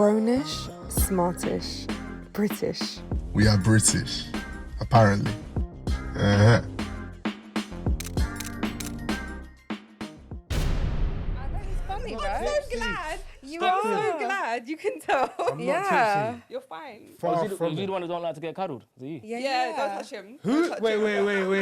Grownish, smartish, British. We are British, apparently. Uh-huh. Funny, I'm right? so glad. You I'm are. so glad. You can tell. I'm Yeah. not tipsy. You're fine. Far you from the it. one who don't like to get cuddled. Is it you? Yeah, don't touch him. Who? Don't touch Wait. him. Wait. Oh, he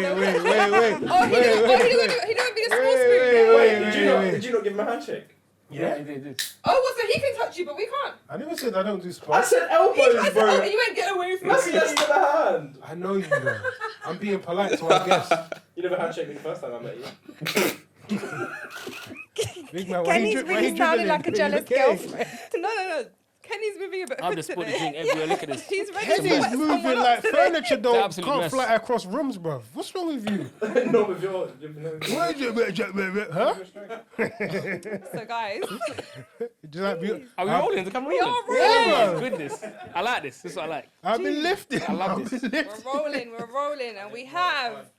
don't be the small spoon. Wait. Did you not give him a handshake? Yeah. He did. Oh, well, so he can touch you, but we can't. I never said I don't do I spots. said elbows, I said, bro. oh, you ain't get away from That's me. less than a hand. I know you know. I'm being polite to our guests. You never handshake me the first time I met you. Big man, Kenny's really sounding like a jealous girlfriend. No. Kenny's moving a bit I've fit just put the today. drink everywhere. Look at this. He's ready Kenny's to wet someone moving up like today. furniture It's don't an absolute can't mess. fly across rooms, bruv. What's wrong with you? Not with your... Why is it? Huh? So, guys, Just like you. Are we rolling? The camera rolling? Yeah, bro. Goodness. I like this. This is what I like. I've been lifting. I love I've this. been lifting. we're rolling, and we have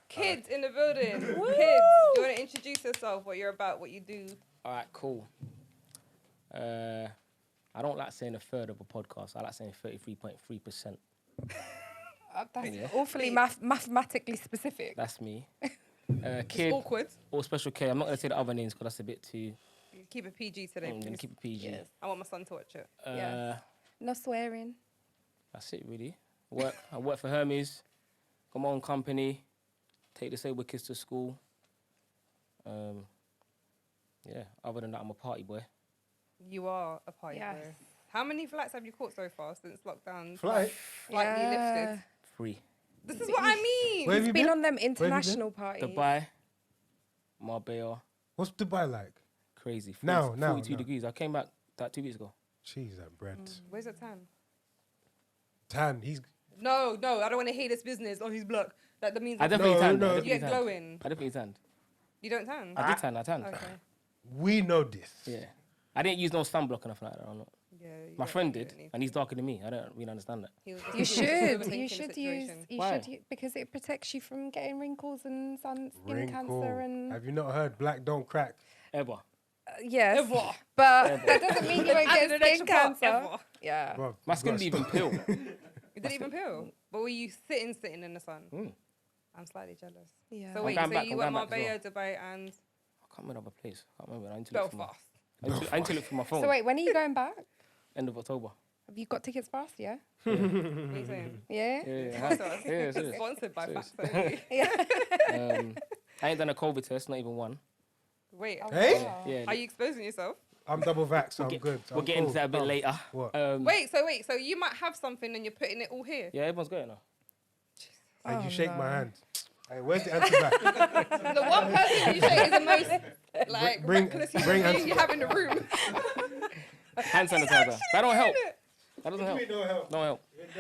kids in the building. Kids, do you want to introduce yourself, what you're about, what you do? All right, cool. I don't like saying a third of a podcast. I like saying 33.3%. That's Yeah. awfully mathematically specific. That's me. It's Kid awkward. or Special K. I'm not going to say the other names because that's a bit too... Keep it PG today, I'm going please. to keep it PG. Yes. I want my son to watch it. Yes. No swearing. That's it, really. I work for Hermes. Got my own company. Take disabled kids to school. Yeah, other than that, I'm a party boy. You are a party Yes. boy. How many flights have you caught so far since lockdown Flight? slightly Yeah. lifted? 3. This is what I mean. Where have He's you been been? on them international parties. Dubai, Marbella, What's Dubai like? crazy. 40, Now, 42 degrees. I came back that 2 weeks ago. Cheese and bread. Where's your tan? Tan. He's No, I don't want to hear this business. Oh, he's black. That means I definitely No, tanned. no. I you definitely get tanned. glowing. I definitely tanned. You don't tan? I tanned. Okay. we know this. Yeah. I didn't use no sunblock or nothing like that. I'm not. Yeah. My friend did, and he's darker than me. I don't really understand that. You You should use because it protects you from getting wrinkles and skin cancer and Have you not heard black don't crack? Ever. yes, Ever. but that doesn't mean you won't Added get an skin extra part, cancer. ever. Yeah. Bruv, My you skin gotta didn't even stop. peel. It didn't even peel. But were you sitting in the sun? I'm slightly jealous. Yeah. So I'm wait, going so back, you I'm went going back as Marbella, Dubai, and I can't remember the place. I can't remember. I need to look for my, Belfast. I need to look for my phone. So wait, when are you going back? End of October. Have you got tickets fast? Yeah. What are you saying? Yeah. Yeah. Serious. Sponsored by Serious. Facts only. I ain't done a COVID test, not even one. Wait, Hey? Yeah. are you exposing yourself? I'm double vaxxed, so I'm good. We'll get into that a bit later. What? Wait, so you might have something and you're putting it all here. Yeah, everyone's got it now. And you shake my hand. Hey, where's the antibac? The one person you shake is the most like Bring- reckless bring human being you have in the room. Hand sanitizer. That don't help. That doesn't help. No help. No help. It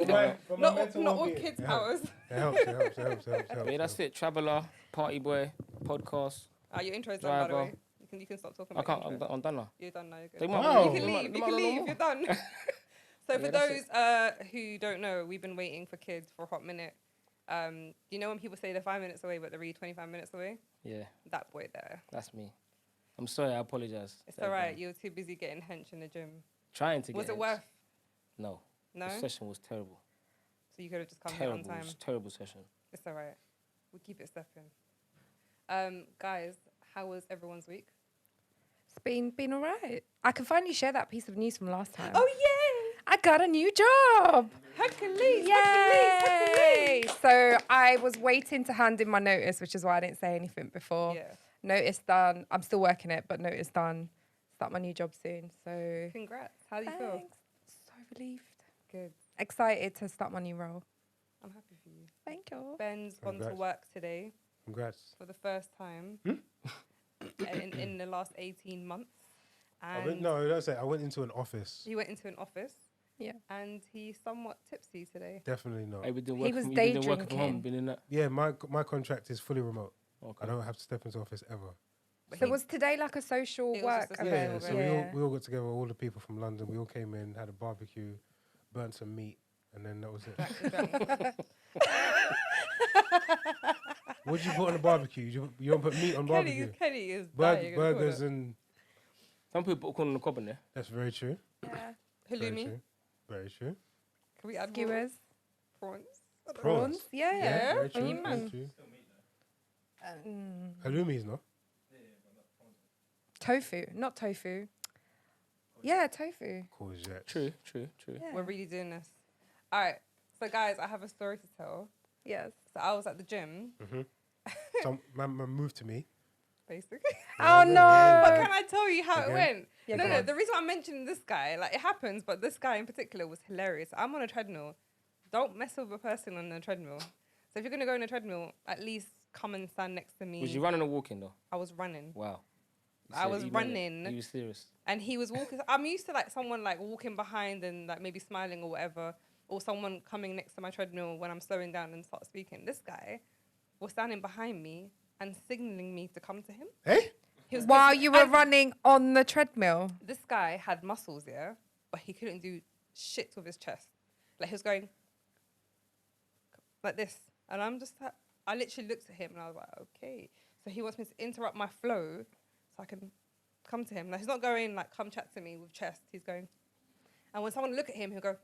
does. For my mental Not all well-being. kids' It helps. powers. It helps. Yeah, that's it. Traveller, party boy, podcast. Your intro's done, by the Driver. way. You can stop talking I about can't. your intro. I'm done now. You're done now. You're good. They might- Wow. You they can might- leave. they You might can know leave. more. You're done. So for Yeah, that's those who don't know, we've been waiting for kids for a hot minute. You know when people say they're 5 minutes away, but they're really 25 minutes away? Yeah, That boy there. that's me. I'm sorry. I apologize. It's all right. You were too busy getting hench in the gym. Trying to get. Was it it. worth? No. No. The session was terrible. So you could have just come here on Terrible. time. It was a terrible session. It's all right. We'll keep it stepping. Guys, how was everyone's week? It's been all right. I can finally share that piece of news from last time. Oh yeah! I got a new job. Hercules! Yay! So I was waiting to hand in my notice, which is why I didn't say anything before. Yeah. Notice done. I'm still working it, but notice done. Start my new job soon. So Congrats. How do you feel? thanks. So relieved. Good. Excited to start my new role. I'm happy for you. Thank you. Ben's gone to Congrats. work today Congrats. for the first time in the last 18 months. Don't say. I went into an office. He went into an office. Yeah. And he's somewhat tipsy today. Definitely not. Hey, we did He work was from, day you been working from home. drinking. Been in that. Yeah, my contract is fully remote. Okay. I don't have to step into office ever. But So he- was today like a social It was work just a event? social So event. we all got together, all the people from London. We all came in, had a barbecue, burnt some meat, and then that was it. What did you put on the barbecue? You don't put meat on barbecue. Kenny is Bur- dying. burgers and Some people put corn on the cob in there. That's very true. Yeah. Very Halloumi. true. Very true. Can we add more? Skewers. Prawns? Prawns. Yeah. Yeah, very true. Mm. Very true. Mm. Halloumi's not. Tofu. Not tofu. Yeah, tofu. Courgette. True. Yeah. We're really doing this. All right. So, guys, I have a story to tell. Yes. So, I was at the gym, Some man moved to me. basically. Oh no. But can I tell you how it Okay. went? Yeah, no, go no. on. The reason I'm mentioning this guy, like, it happens, but this guy in particular was hilarious. I'm on a treadmill. Don't mess with a person on a treadmill. So, if you're going to go on a treadmill, at least come and stand next to me. Was you running or walking though? I was running. Wow. You I said was you meant it. running. You were serious. And he was walking. I'm used to like someone like walking behind and like maybe smiling or whatever, or someone coming next to my treadmill when I'm slowing down and start speaking. This guy was standing behind me and signaling me to come to him. Hey? He was While going- you were and running on the treadmill. This guy had muscles, yeah, but he couldn't do shit with his chest. Like he was going like this, and I'm just like, I literally looked at him and I was like, okay. So he wants me to interrupt my flow so I can come to him. Like he's not going like, come chat to me with chest. He's going, and when someone look at him, he'll go,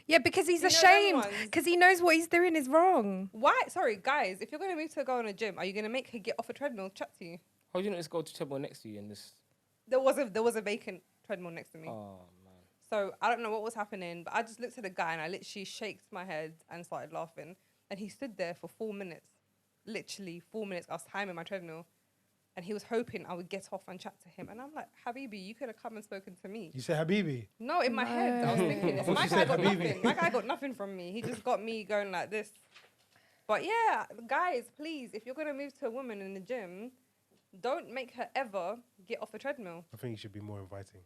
Yeah, because he's You know them ashamed. ones? Because he knows what he's doing is wrong. why? Sorry, guys, if you're going to move to go on a gym, are you going to make her get off a treadmill, chat to you? How do you not just go to treadmill next to you and this? There was a vacant treadmill next to me. Oh man. So I don't know what was happening, but I just looked at the guy and I literally shaked my head and started laughing. And he stood there for 4 minutes, literally 4 minutes. I was timing my treadmill, and he was hoping I would get off and chat to him. And I'm like, Habibi, you could have come and spoken to me. You say Habibi? No, in my head, I was thinking, this. thought My you guy said got Habibi. nothing. My guy got nothing from me. He just got me going like this. But yeah, guys, please, if you're gonna move to a woman in the gym, don't make her ever get off a treadmill. I think you should be more inviting.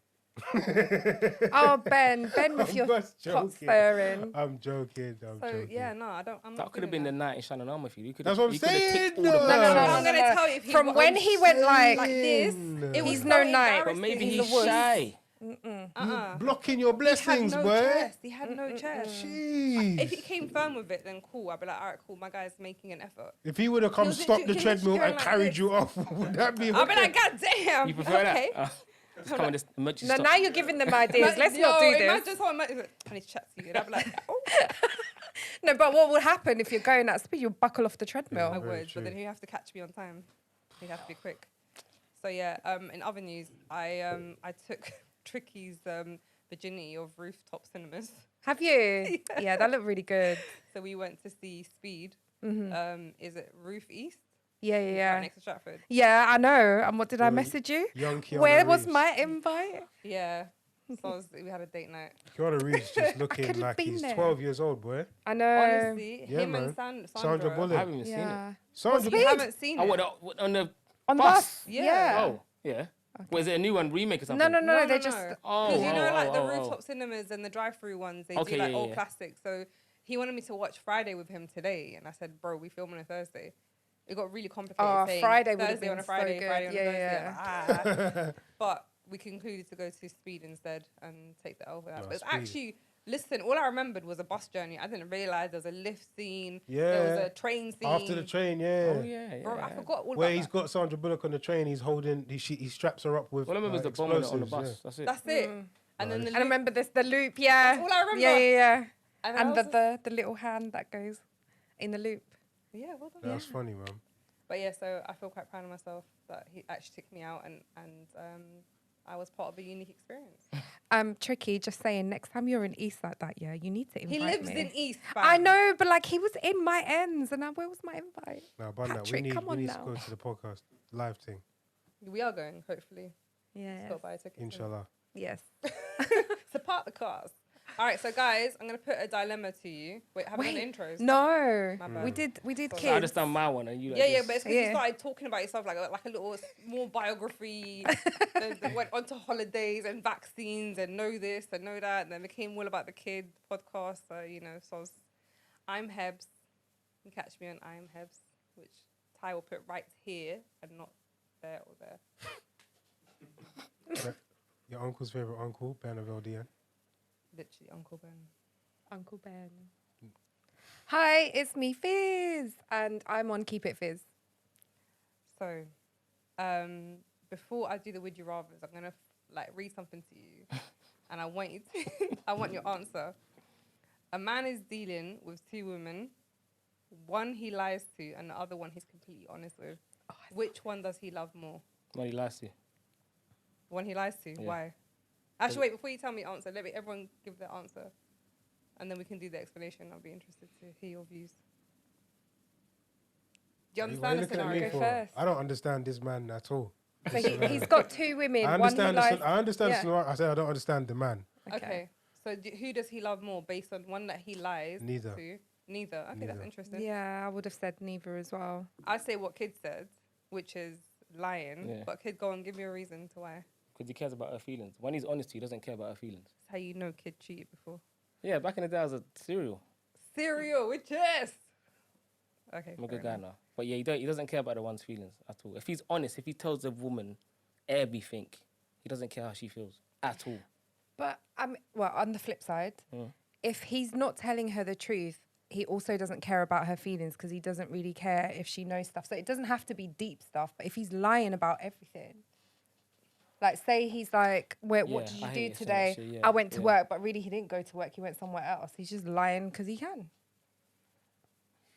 Oh, Ben with I'm your just top joking. stirring. I'm joking. I'm So joking. yeah, no, I'm That not could have doing been the that. night in Shannon Armour for you. That's what I'm You could have saying, ticked all the though. boxes. No, I'm gonna tell you if he From was when he went like this, it was He's so no knight. But maybe embarrassing. he's shy. Blocking your He had blessings, no boy. chest. He had no chest. Jeez. If he came firm with it, then cool. I'd be like, all right, cool. My guy's making an effort. If he would have come was stop the literally- treadmill he was and going carried like you off, would that be I'd be okay? like, God damn. You prefer okay. that? Just come and just emergency No, stop. now you're giving them ideas. Let's not do Imagine this. someone I need to chat to you. And I'd be like, oh, No, but what will happen if you're going at speed? You'll buckle off the treadmill. I very would. true. But then he'd have to catch me on time. He'd have to be quick. So yeah, in other news, I took Tricky's virginity of rooftop cinemas. Have you? Yeah, that looked really good. So we went to see Speed. Is it Roof East? Yeah, Right yeah. next to Stratford. Yeah, I know. And what did I Well, message you? Young Keanu Where was Reeves. my invite? Yeah. So we had a date night. Keanu Reeves just looking could've like been he's there. 12 years old, boy. I know. Honestly, yeah, him man. and Sandra Sandra. Bullock. I haven't even seen it. Yeah. Sandra, You haven't seen I it? would on the On the Bus. bus? Yeah. Oh, yeah. Was it a new one remake or No, something? no, no, No, they no, just... no. Oh, Because you know, like the oh. rooftop cinemas and the drive-through ones, they Okay, do like yeah, old yeah. classics. So he wanted me to watch Friday with him today, and I said, "Bro, we film on a Thursday." It got really complicated. Oh, saying Friday would've Thursday been on a so Friday, good. Friday on a Yeah, Thursday. But we concluded to go to Speed instead and take the L for that. No, But it's Speed. actually, listen, all I remembered was a bus journey. I didn't realize there was a lift scene. Yeah. There was a train scene. after the train, yeah. Oh, yeah, yeah. Bro, I forgot all Where about he's that. got Sandra Bullock on the train, he's holding, he straps her up with All I remember was the bomb on the explosives, bus. yeah. That's it. That's it. And then the And I remember the loop, yeah. That's all I remember. Yeah, yeah, yeah. And I And was the little hand that goes in the loop. yeah, well done. That was funny, man. But yeah, so I feel quite proud of myself that he actually took me out and I was part of a unique experience. Tricky, just saying, next time you're in East like that, yeah, you need to invite He lives me. in East. I fam. know, but like he was in my ends, and where was my invite? Now, Banda, we Patrick, need, come we on need now. to go to the podcast live thing, We are going, hopefully. Yeah. Got to buy a ticket. inshallah. Yes. Support the cause. All right, so guys, I'm going to put a dilemma to you. Wait, have we done intros? No, My bad. we did Sorry. kids. So I just done my one and you. Yeah, like yeah, this. but it's because Yeah. you started talking about yourself like a little small biography. then went on to holidays and vaccines and know this and know that, and then became all about the kid podcast. So I'm Hebs. You can catch me on I'm Hebs, which Ty will put right here and not there or there. Your uncle's favorite uncle, Ben of LDN. Literally, Uncle Ben. Uncle Ben. Hi, it's me, Fizz, and I'm on Keep It Fizz. So, before I do the would you rathers, I'm gonna like read something to you, and I want you to, I want your answer. A man is dealing with two women. One he lies to, and the other one he's completely honest with. Which one does he love more? What he lies to. The one he lies to. Yeah. Why? Actually, wait. Before you tell me the answer, let me everyone give their answer, and then we can do the explanation. I'll be interested to hear your views. Do you understand the looking at me scenario? Go for? first. I don't understand this man at all. So he's got two women. I One he understand. lies. I understand. Yeah. I said I don't understand the man. Okay. So who does he love more based on one that he lies Neither. to? Neither. Okay, that's interesting. Yeah, I would have said neither as well. I say what Kid said, which is lying. Yeah. But Kid, go on, give me a reason to why. Because he cares about her feelings. When he's honest, he doesn't care about her feelings. That's how you know Kid cheated before. Yeah, back in the day, I was a serial. Cereal with chest. Okay. I'm a fair good guy enough. now. But yeah, he doesn't care about the one's feelings at all. If he's honest, if he tells a woman everything, he doesn't care how she feels at all. But well, on the flip side, if he's not telling her the truth, he also doesn't care about her feelings because he doesn't really care if she knows stuff. So it doesn't have to be deep stuff. But if he's lying about everything, like say he's like, what Yeah, did you I hate do it so today? much, yeah, I went to yeah. work, but really he didn't go to work. He went somewhere else. He's just lying because he can.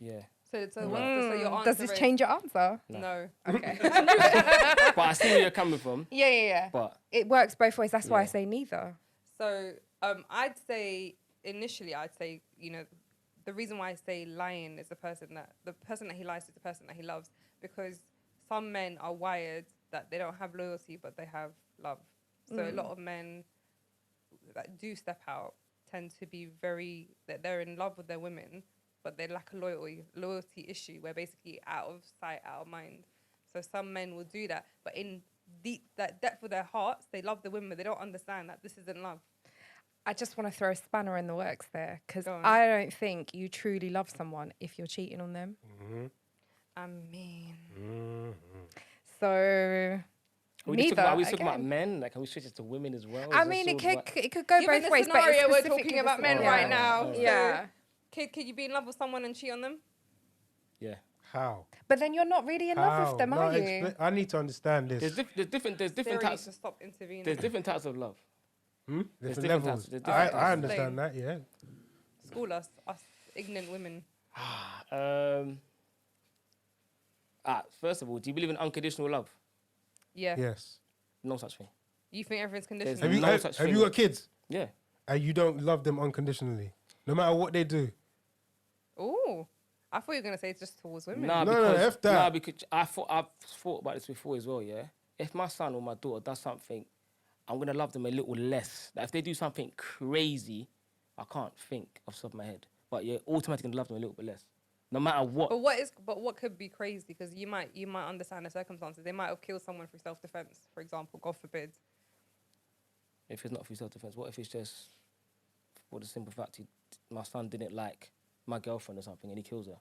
Yeah. So your answer Does this is change your answer? no. Okay. But I see where you're coming from. yeah. But It works both ways. That's why I Yeah. say neither. So I'd say initially the reason why I say lying is the person that he lies to is the person that he loves, because some men are wired that they don't have loyalty but they have love. So a lot of men that do step out tend to be that they're in love with their women, but they lack a loyalty issue where basically out of sight, out of mind. So some men will do that, but in that depth of their hearts, they love the women. They don't understand that this isn't love. I just want to throw a spanner in the works there because Go on. I don't think you truly love someone if you're cheating on them. I mean, So are we neither. talking about again. men? Like, can we switch it to women as well? I Is mean, this it sort of could it could go given both the ways. But it's scenario, we're specifically talking the about men scenario. right now. Yeah. So, could you be in love with someone and cheat on them? Yeah. How? But then you're not really in love with them, No, are you? I need to understand this. There's different Sarah types. needs to stop intervening. There's different types of love. Different different levels. types- there's different I types. understand that. Yeah. School us ignorant women. First of all, do you believe in unconditional love? Yeah. Yes. No such thing. You think everything's There's conditional? Have you no such have thing. you got kids Yeah. and you don't love them unconditionally, no matter what they do? Oh, I thought you were gonna say it's just towards women. Nah, No, because, F that. Nah, because I've thought about this before as well, yeah? If my son or my daughter does something, I'm going to love them a little less. Like, if they do something crazy, I can't think off the top of my head. But you're automatically going to love them a little bit less. No matter what. But what could be crazy? Because you might understand the circumstances. They might have killed someone for self-defense, for example. God forbid. If it's not for self-defense, what if it's just for the simple fact my son didn't like my girlfriend or something and he kills her?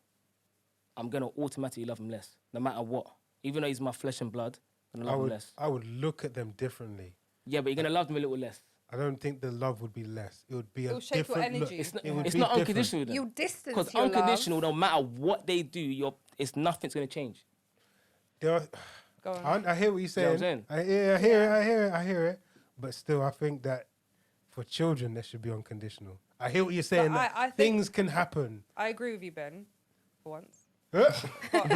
I'm going to automatically love him less, no matter what. Even though he's my flesh and blood, I'm going to love him less. I would look at them differently. Yeah, but you're going to love them a little less. I don't think the love would be less. It would be It'll a shape your different look. energy. It's not, It would it's be not different. unconditional then. You'll distance Because your unconditional, love. no matter what they do, nothing's going to change. There are, Go on. I hear what you're See what I'm saying. saying? I hear it. But still, I think that for children, there should be unconditional. I hear what you're saying. That I think- things can happen. I agree with you, Ben, for once. Huh? But,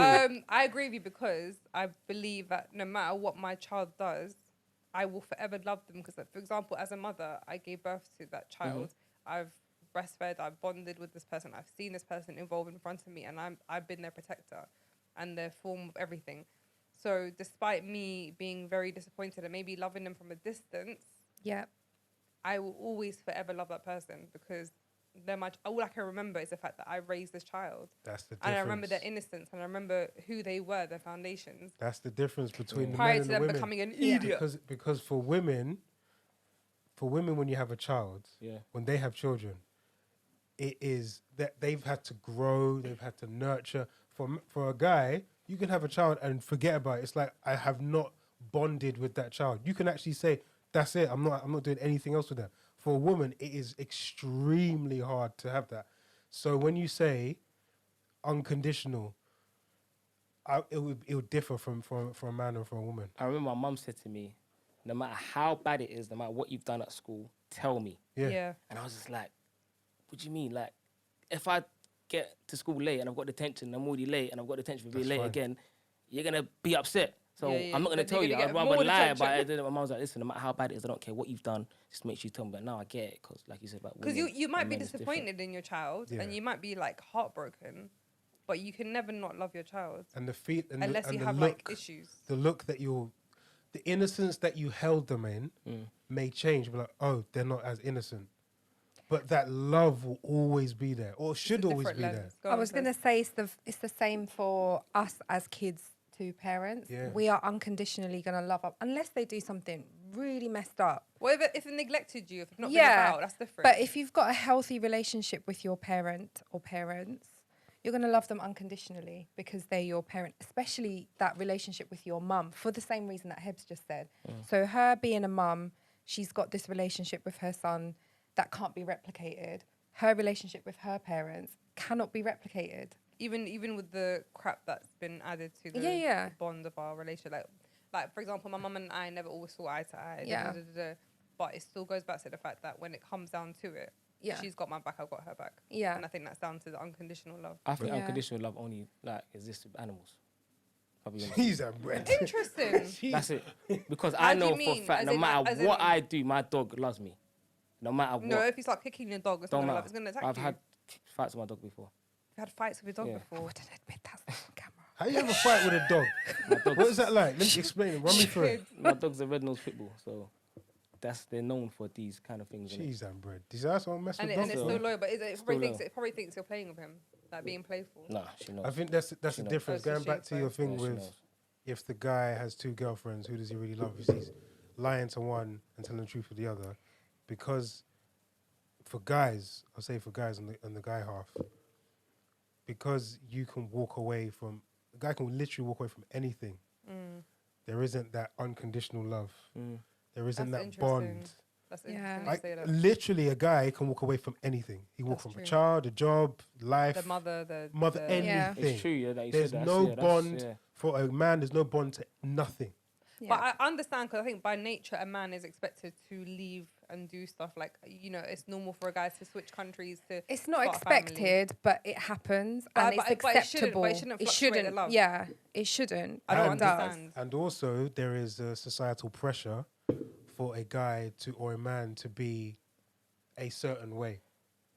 I agree with you because I believe that no matter what my child does, I will forever love them. Because, for example, as a mother, I gave birth to that child. I've breastfed. I've bonded with this person. I've seen this person evolve in front of me, and I've been their protector and their form of everything. So, despite me being very disappointed and maybe loving them from a distance, Yeah. I will always forever love that person because all I can remember is the fact that I raised this child. That's the difference. And I remember their innocence and I remember who they were, their foundations. That's the difference between the Prior men to and the them women. becoming an Yeah. idiot. Because for women, when you have a child, Yeah. when they have children, it is that they've had to grow, they've had to nurture. For a guy, you can have a child and forget about it. It's like I have not bonded with that child. You can actually say, that's it. I'm not doing anything else with that. For a woman, it is extremely hard to have that. So when you say unconditional, it would differ from for a man or for a woman. I remember my mum said to me, no matter how bad it is, no matter what you've done at school, tell me. Yeah. And I was just like, what do you mean? Like, if I get to school late and I've got detention, I'm already late and I've got detention for being late again, you're going to be upset. So I'm not going to But tell you're you. gonna I'd get rather more lie detention. about it. My mum was like, listen, no matter how bad it is, I don't care what you've done. Just make sure you tell me. But now I get it because, like you said, about Because women you might and be men, it's different. disappointed in your child Yeah. and you might be like heartbroken, but you can never not love your child And the feet and unless the, and you the have look, like issues. the look that the innocence that you held them in may change. But like, oh, they're not as innocent. But that love will always be there, or should It's a always different be there. lens. Go I on, was going to Fez. say it's the same for us as kids to parents. Yeah. We are unconditionally going to love up unless they do something really messed up. Well, if they neglected you, if it's not been Yeah, about, that's different. but if you've got a healthy relationship with your parent or parents, you're going to love them unconditionally because they're your parent, especially that relationship with your mum for the same reason that Hebs just said. So her being a mum, she's got this relationship with her son that can't be replicated. Her relationship with her parents cannot be replicated. even with the crap that's been added to the, Yeah. the bond of our relationship, like for example, my mum and I never always saw eye to eye. Yeah. But it still goes back to the fact that when it comes down to it, Yeah. she's got my back, I've got her back. Yeah. And I think that's down to the unconditional love. I think Yeah. unconditional love only like exists with animals. Probably when- He's a bread. Interesting. That's it. Because How I do you know for a mean? fact, As no in, matter as in- what I do, my dog loves me. No matter what. No, if you start kicking your dog, it's not Don't gonna matter. love. It's gonna attack I've you. had fights with my dog before. You've had fights with your dog Yeah. I before. wouldn't admit that's not on camera. How you have a fight with a dog? My dog's, What is that like? Let me explain it. Run me through it. my dog's a red-nosed pit bull, so they're known for these kind of things. innit? Cheese and bread. These ass don't mess And, with and dogs. it's So- still loyal, but Still it probably thinks you're playing with him, like being playful. Nah, she knows. I think that's She the knows. difference. Oh, so Going she back to your knows. thing Yeah, she with knows. if the guy has two girlfriends, who does he really love? If he's lying to one and telling the truth to the other, because for guys, I'll say for guys on the guy half, because you can walk away from a guy can literally walk away from anything. There isn't that unconditional love. There isn't That's that interesting. bond. That's Yeah. interesting Like, to say that. literally, a guy can walk away from anything. He can walk That's from a true. child, a job, life, The mother, the Yeah. anything. It's true, yeah. That you There's said that. no yeah, bond yeah. for a man. There's no bond to nothing. Yeah. But I understand because I think by nature a man is expected to leave and do stuff like it's normal for a guy to switch countries to. It's not start a family. expected, but it happens, But- and but- it's but it shouldn't- acceptable. but it shouldn't fluctuate the love. Yeah, it shouldn't. I don't but it does. understand. And also, there is a societal pressure for a guy or a man to be a certain way,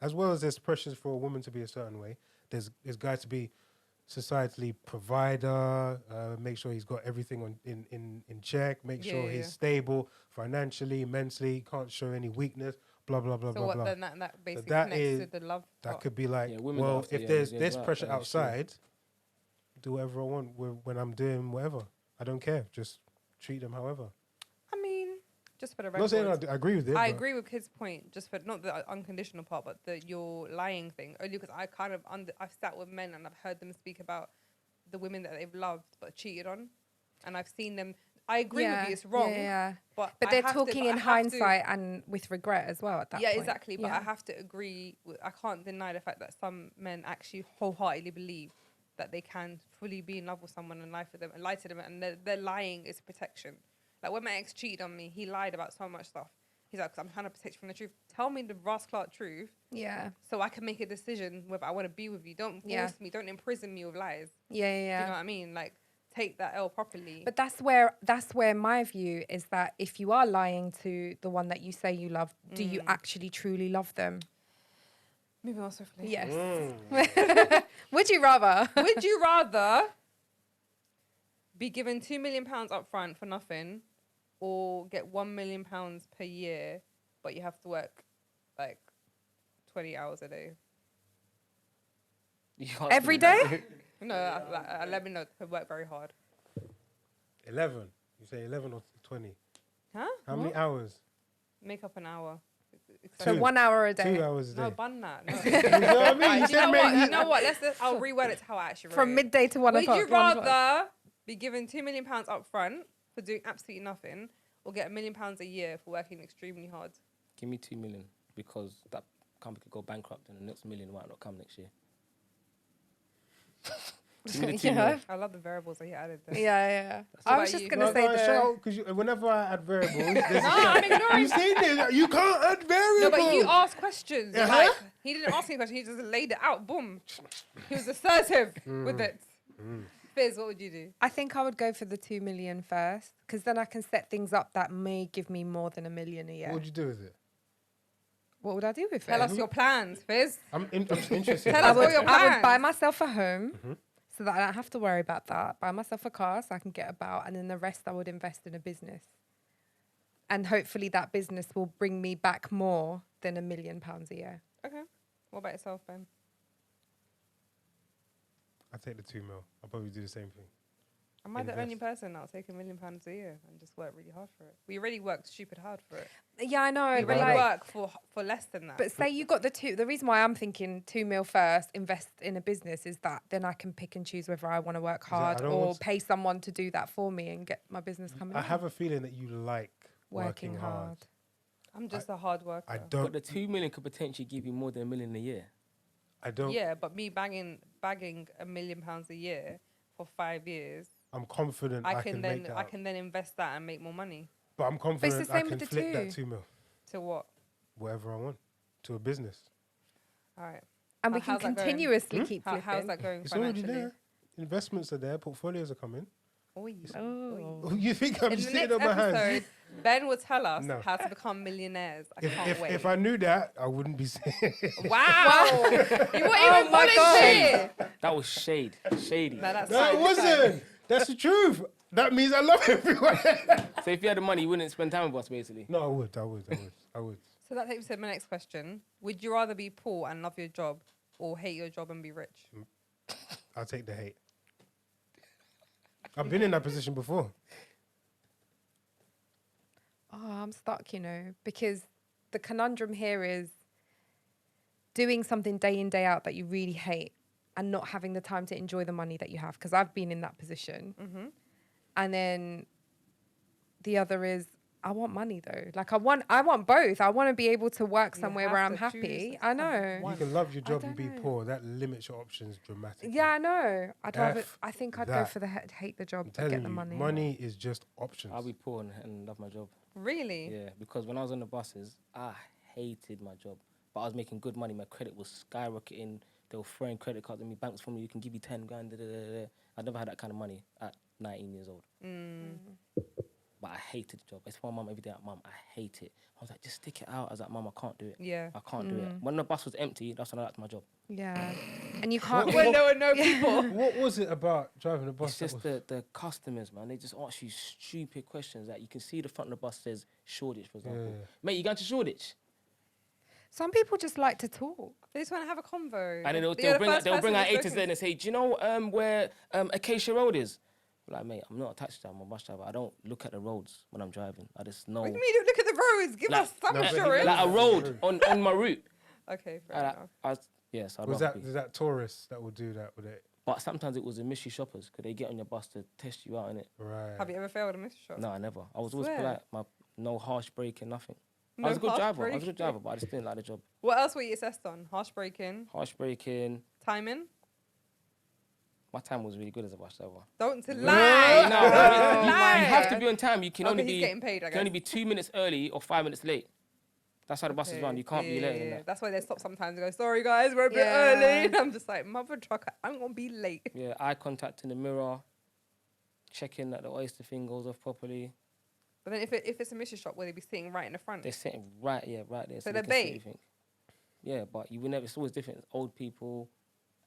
as well as there's pressures for a woman to be a certain way. There's guys to be societally provider, make sure he's got everything in check, make sure Yeah. he's stable financially, mentally, can't show any weakness, blah blah blah So blah what blah. then that basically that connects is- to the love. That part. could be like, Yeah, women well, after, if yeah, there's yeah, this right, pressure that is true. outside, do whatever I want when I'm doing whatever. I don't care. Just treat them however. I mean, just for the I'm record. not saying I agree with it. I but agree with his point, just for not the unconditional part, but the your lying thing. Only because I kind of I've sat with men and I've heard them speak about the women that they've loved but cheated on, and I've seen them. I agree with you, it's wrong. Yeah. But But I they're have to- talking but in I have to- hindsight and with regret as well at that yeah, point. exactly. But Yeah. I have to agree. I can't deny the fact that some men actually wholeheartedly believe that they can fully be in love with someone and lie for them and lie to them, and their lying is protection. Like when my ex cheated on me, he lied about so much stuff. He's like, 'cause I'm trying to protect you from the truth. Tell me the rascal truth, Yeah. so I can make a decision whether I want to be with you. Don't force Yeah. me. Don't imprison me with lies. Yeah, yeah, Do yeah. you know what I mean? Like take that L properly. But that's where my view is that if you are lying to the one that you say you love, do you actually truly love them? moving on swiftly. Yes. Would you rather? Would you rather be given £2 million up front for nothing, or get £1 million per year, but you have to work like 20 hours a day? You can't Every do that. day? No, like 11 no, to work very hard. 11. You say 11 or 20? Huh? How many hours? Make up an hour. So 1 hour a day. 2 hours a day. No, bun that. No. You know what I mean? Right, You you said know what? maybe- You know what? I'll reword it to how I actually wrote From it. midday to 1 Would o'clock. you 1 o'clock. rather be given £2 million up front for doing absolutely nothing, or get £1 million a year for working extremely hard? Give me 2 million because that company could go bankrupt and the next million might not come next year. Give me the 2 You mil. know? I love the variables that he added there. Yeah. I about was just you? gonna No, say no, the. shout because whenever I add variables, there's No, I'm ignoring. you seen it. You can't add variables. No, but you asked questions. Uh-huh. Like he didn't ask any questions. He just laid it out. Boom. He was assertive with it. Fizz, what would you do? I think I would go for the 2 million first, because then I can set things up that may give me more than $1 million a year. What would you do with it? What would I do with Tell it? us your plans, Fizz. I'm interested. Tell I us would, what your I would plans. buy myself a home so that I don't have to worry about that. Buy myself a car so I can get about, and then the rest I would invest in a business. And hopefully that business will bring me back more than £1 million a year. Okay. What about yourself, Ben? I take the 2 mil. I'll probably do the same thing. Am I the only Invest. person that'll take £1 million a year and just work really hard for it? We already worked stupid hard for it. Yeah, I know. We But, already like, work for less than that. but say you got the reason why I'm thinking 2 mil first, invest in a business, is that then I can pick and choose whether I want to work I hard don't or want to- pay someone to do that for me and get my business coming I in. have a feeling that you like working hard. I'm just a hard worker. I But don't. the 2 million could potentially give you more than $1 million a year. I don't. Yeah, but me bagging £1 million a year for 5 years, I'm confident I can make that. I can then invest that and make more money. But I'm confident the I same can with the flip that 2. 2 mil, To what? whatever I want, to a business. All right. And we How's can that going? continuously keep How's flipping. that going It's already financially? there. Investments are there. Portfolios are coming. Oi. Oh. You think I'm In the just next sitting on my hands? episode, Ben will tell us No. how to become millionaires. I can't wait. If I knew that, I wouldn't be saying. Wow! You weren't even my God. volunteer. That was shade. Shady. No, that's No, fine, it that's fine. wasn't. That's the truth. That means I love everyone. So if you had the money, you wouldn't spend time with us, basically. No, I would. So that takes me to my next question. Would you rather be poor and love your job or hate your job and be rich? I'll take the hate. I've been in that position before. Oh, I'm stuck, because the conundrum here is doing something day in, day out that you really hate and not having the time to enjoy the money that you have. Because I've been in that position. And then the other is, I want money though. Like I want both. I want to be able to work somewhere have where I'm to happy. choose I know. You can love your job and don't be know. poor. That limits your options dramatically. Yeah, I know. F I think I'd go that. for the hate the job I'm but telling get the you, money. money is just options. I'll be poor and love my job. Really? Yeah, because when I was on the buses, I hated my job. But I was making good money. My credit was skyrocketing. They were throwing credit cards at me. Banks for me, you can give you 10 grand. I never had that kind of money at 19 years old. But I hated the job. I told my mum every day, Mum, I hate it. I was like, just stick it out. I was like, Mum, I can't do it. Yeah. I can't do it. When the bus was empty, that's when I liked my job. Yeah. And you can't When there were no people. What was it about driving a bus? It's just the customers, man. They just ask you stupid questions. Like you can see the front of the bus says Shoreditch, for example. Yeah. Mate, you going to Shoreditch? Some people just like to talk. They just want to have a convo. And then You're they'll the bring out first person A we've to Z spoken and they say, do you know where Acacia Road is? I'm like, mate, I'm not a taxi driver, I'm a bus driver. I don't look at the roads when I'm driving. I just know. What do you mean? Look at the roads. Give Like- us some No, but he- assurance. Like a road on my route. Okay, fair enough. Yes, I'd Was rather that be. that tourists that would do that with it? But sometimes it was the mystery shoppers. Could they get on your bus to test you out in it? Right. Have you ever failed a mystery shop? No, I never. I was always Swear. polite. No harsh braking, nothing. I No was a good harsh driver. I was a braking. good driver, but I just didn't like the job. What else were you assessed on? Harsh braking, Harsh braking. timing. My time was really good as a bus driver. Don't lie. No, Don't lie. you have to be on time. You can Okay, only he's be getting paid, I you can only guess. be 2 minutes early or 5 minutes late. That's how the buses run. You can't be later than that. That's why they stop sometimes and go, sorry guys, we're a bit Yeah. early. And I'm just like, mother trucker, I'm going to be late. Yeah, eye contact in the mirror, checking that the oyster thing goes off properly. But then if it's a mystery shop, will they be sitting right in the front? They're sitting right there. So they they're can see bait? everything. Yeah, but you will never. It's always different. Old people,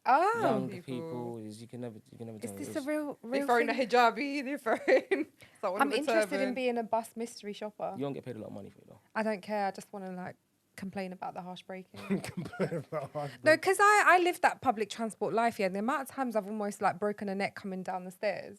Oh. young people. people. You can never Is tell. this It's- a real They're throwing a thing? hijabi, they're throwing someone I'm with a interested in turban. being a bus mystery shopper. You don't get paid a lot of money for it though. I don't care. I just want to complain about the harsh braking. Complain about hard No, work. because I lived that public transport life. Yeah, the amount of times I've almost broken a neck coming down the stairs.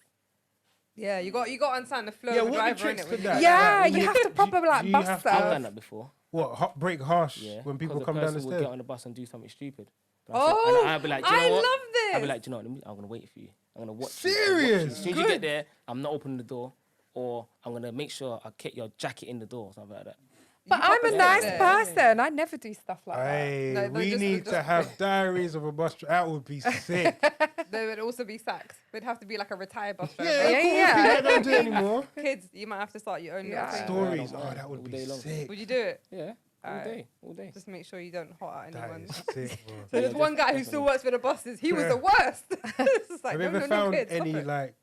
Yeah, you got to understand the flow Yeah, of the what driver, tricks innit, could when that? you- Yeah, when you you- have to proper do you bust have to- I've stuff. done that before. What? Break harsh Yeah. when people 'cause come the down person the will stairs. get on the bus and do something stupid. Oh, and I'll be like, do you know I what? love this. I'll be like, do you know what? I'm gonna wait for you. I'm gonna watch. Serious? You. As soon as you get there, I'm not opening the door, or I'm gonna make sure I get your jacket in the door, or something like that. But You I'm pop a it nice there. person. I never do stuff like Hey, No, we just- need to have diaries of a bus. That would be sick. They would also be sacked. They'd have to be like a retired bus driver. Yeah, of course. yeah. People don't do it anymore. Kids, you might have to start your own little Yeah. thing. Stories. Yeah, I don't Oh, mind. that would All be day long. sick. Would you do it? Yeah, all Alright. day, all day. Just make sure you don't hot at That anyone. is sick, bro. So there's one guy who still works for the buses. He was the worst. It's just like, Have you no, ever no, found kids, stop any it. like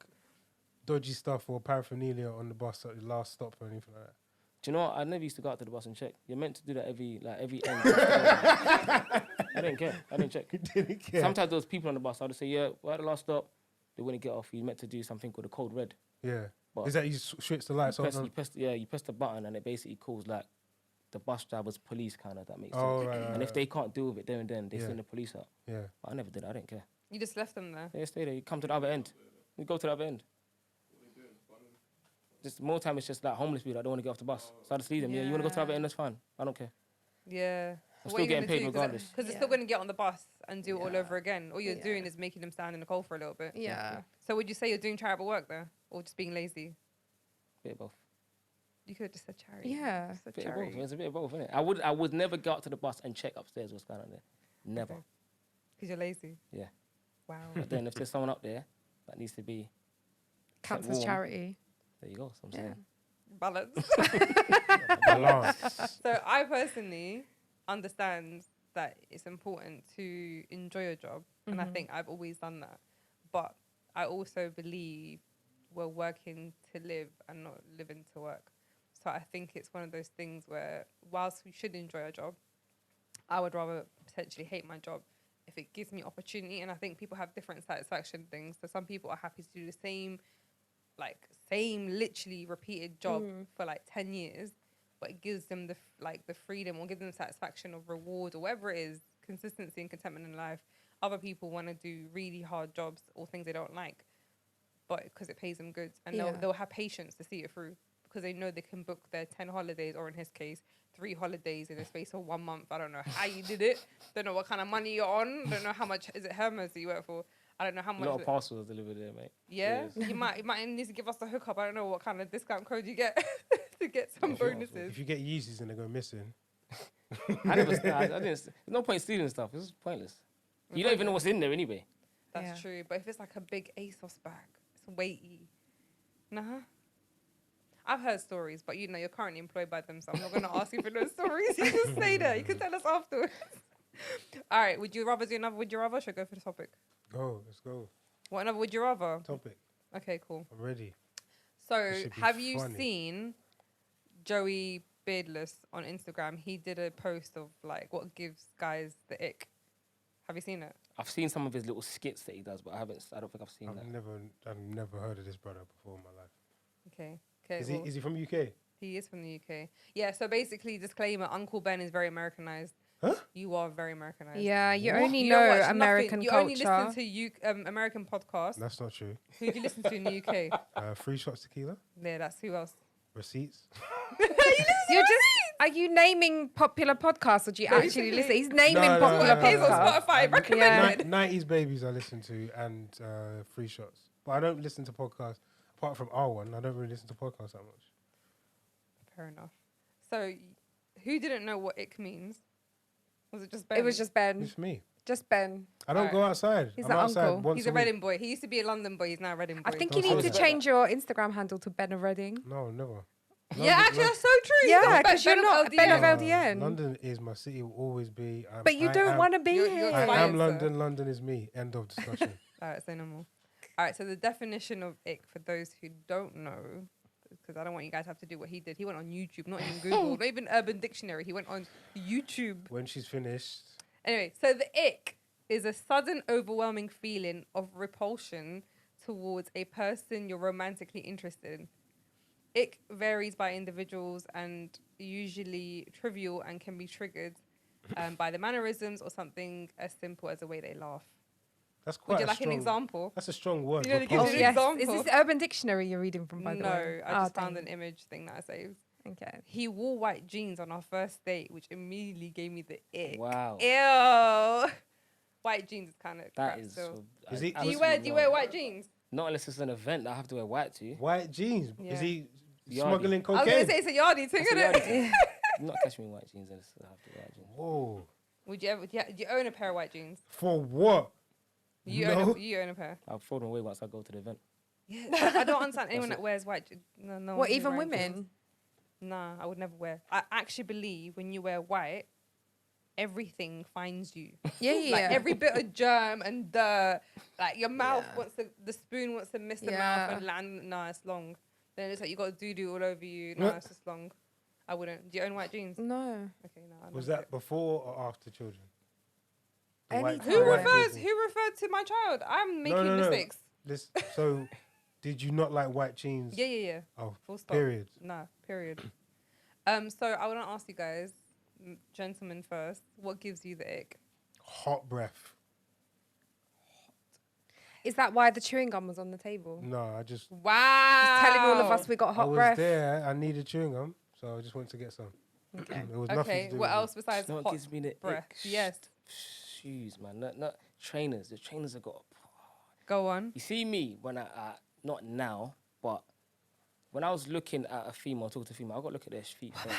dodgy stuff or paraphernalia on the bus at the last stop or anything like that? Do you know what? I never used to go out to the bus and check. You're meant to do that every end. I didn't care. I didn't check. You didn't care. Sometimes there was people on the bus. I'd say, yeah, we're at the last stop. They wouldn't get off. You meant to do something called a code red. Yeah. But Is that you switch the lights on? You press the button and it basically calls like the bus driver's police kind of. That makes Oh, sense. right, right, And if right. they can't deal with it there and then, they Yeah. send the police out. Yeah. But I never did. I didn't care. You just left them there. Yeah, stay there. You come to the other end. You go to the other end. Just more time, it's just like homeless people that don't want to get off the bus. So I just leave them. Yeah, you want to go to the other end? That's fine. I don't care. Yeah. I'm still getting paid regardless. Because they're Yeah. still going to get on the bus and do it all Yeah. over again. All you're Yeah. doing is making them stand in the cold for a little bit. Yeah. So would you say you're doing charitable work there? Or just being lazy? Bit of both. You could have just said charity. Yeah. Just said Bit of both. charity. It's a bit of both, isn't it? I would never go out to the bus and check upstairs what's going on there. Never. Okay. Because you're lazy. Yeah. Wow. But then if there's someone up there that needs to be, Counts warm. as charity. there you go. So I'm saying. Balance. Balance. So I personally understand that it's important to enjoy your job, and I think I've always done that. But I also believe we're working to live and not living to work. So I think it's one of those things where, whilst we should enjoy our job, I would rather potentially hate my job if it gives me opportunity. And I think people have different satisfaction things. So some people are happy to do the same literally repeated job for like 10 years, but it gives them the freedom or give them the satisfaction of reward or whatever it is, consistency and contentment in life. Other people want to do really hard jobs or things they don't like, but because it pays them good, and Yeah. they'll have patience to see it through because they know they can book their 10 holidays, or in his case 3 holidays in the space of 1 month. I don't know how you did it. Don't know what kind of money you're on. Don't know how much is it Hermes that you work for. I don't know how A much. lot of parcels delivered there, mate. Yeah, Yes. you might need to give us a hookup. I don't know what kind of discount code you get to get some bonuses. If you get Yeezys and they go missing, I never. I didn't. There's no point stealing stuff. It's pointless. You don't even know what's in there anyway. That's Yeah. true. But if it's like a big ASOS bag, it's weighty. Nah. I've heard stories, but you're currently employed by them, so I'm not going to ask you for those stories. You can stay there. You can tell us afterwards. All right. Would you rather do another would you rather? Should I go for the topic? let's go. What another would you rather? Topic. Okay, cool. I'm ready. So, This should be have you funny. seen Joey Beardless on Instagram? He did a post of like what gives guys the ick. Have you seen it? I've seen some of his little skits that he does, but I don't think I've seen that. I've never heard of this brother before in my life. Okay. Okay. Is well, he from UK? he is from the UK. Yeah. So basically, disclaimer: Uncle Ben is very Americanized. Huh? You are very Americanized. Yeah, you What? only You don't know watch American nothing. You culture. only listen to American podcasts. That's not true. Who do you listen to in the UK? 3 shots tequila, Yeah, that's who else. receipts. You're just. Are you naming popular podcasts, or do you actually listen? He's naming No, no, popular no, Pays on podcasts. Spotify. Recommended. 90s babies I listen to, and 3 shots. But I don't listen to podcasts apart from R1. I don't really listen to podcasts that much. Fair enough. So, who didn't know what ick means? Was it just Ben? It was just Ben. It's me. Just Ben. I don't go outside. He's I'm an outside uncle. once He's a a week. Reading boy. He used to be a London boy. He's now a Reading boy. I think Don't you need say to that. change your Instagram handle to Ben of Reading. No, never. Yeah, actually, that's so true. Yeah, because you're not Ben of LDN. LDN. London is my city, will always be. But you don't want to be You're here. I Fine, am sir. London. London is me. End of discussion. All right, say no more. All right, so the definition of ick for those who don't know, because I don't want you guys to have to do what he did. He went on YouTube, not even Google, not even Urban Dictionary. He went on YouTube. When she's finished, Anyway, so the ick is a sudden, overwhelming feeling of repulsion towards a person you're romantically interested in. Ick varies by individuals and usually trivial and can be triggered by the mannerisms or something as simple as the way they laugh. that's quite Would you a like strong, an example? That's a strong word. You know, they give Oh, you an yes. example. Is this Urban Dictionary you're reading from, by the No, way? I just found an image thing that I saved. Okay. He wore white jeans on our first date, which immediately gave me the ick. Wow. Ew. White jeans is kind of crap That is. still. Is he- Do you wear white jeans? Not unless it's an event that I have to wear white to. White jeans. Yeah. Is he Yardie. smuggling I was cocaine? gonna say it's a yardie thing, That's a isn't it? Not catch me in white jeans. I just have to white jeans. Whoa. Would you ever? Do you own a pair of white jeans? For what? You No. own a pair. I'll throw them away once I go to the event. Yeah, I don't understand anyone that wears white. No. What, I'm even wearing women? jeans. Nah, I would never wear. I actually believe when you wear white, everything finds you. Yeah, Like every bit of germ and dirt, like your mouth Yeah. wants to, the spoon wants to miss the Yeah. mouth and land. No, it's long. Then it's like you got doo-doo all over you. No, it's just long. I wouldn't. Do you own white jeans? No. Okay, no. I Was don't. that before or after children? The Any white- time. Who the white refers? jeans. Who referred to my child? I'm making mistakes. So, did you not like white jeans? Yeah. Oh, Full stop. period. No, period. So I want to ask you guys, gentlemen first, what gives you the ick? Hot breath. Is that why the chewing gum was on the table? No, I just Wow. Just telling all of us we got I hot was breath. there. I needed chewing gum, so I just went to get some. Okay. It was nothing Okay, to do what with else besides You know what hot gives me the breath? ick? Yes, Shoes, man. Not trainers. The trainers have got. go on. You see me when I not now, but when I was looking at a female, talking to a female, I got to look at their feet first.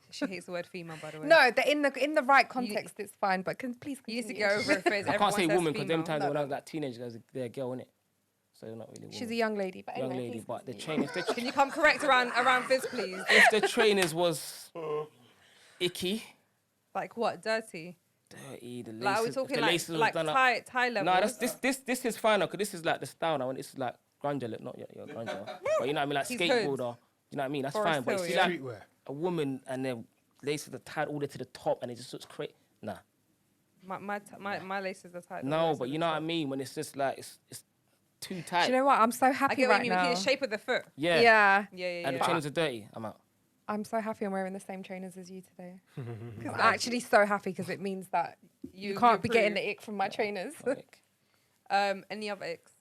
She hates the word female, by the way. No, in the right context, it's fine. But please You need to continue. get over it, Fizz. I can't say Everyone woman says because them female. times No, when I no. was like teenager, they're a girl, innit? So they're not really a woman. She's a young lady, but young anyway, lady, please but the continue. train, Can you come correct around Fizz, please? if the trainers was icky, Like what? Dirty? dirty, the laces, Like are we if talking the like laces was like done up. tie level? No, this is fine because this is like the style now, and this is like grunge look, not your grunge. But you know what I mean, like He's skateboarder. hood. You know what I mean? That's Forest fine. But Hill, you see yeah. like streetwear. a woman and their laces are tied all the way to the top, and it just looks crazy. Nah, My laces are tight. no, but you know what I mean when it's just like it's too tight. Do you know what? I'm so I happy get what right you mean. now. The shape of the foot. Yeah. Yeah. Yeah. And the trainers are dirty. I'm out. I'm so happy I'm wearing the same trainers as you today. I'm actually so happy because it means that you can't be getting approve. the ick from my trainers. Like, Any other icks?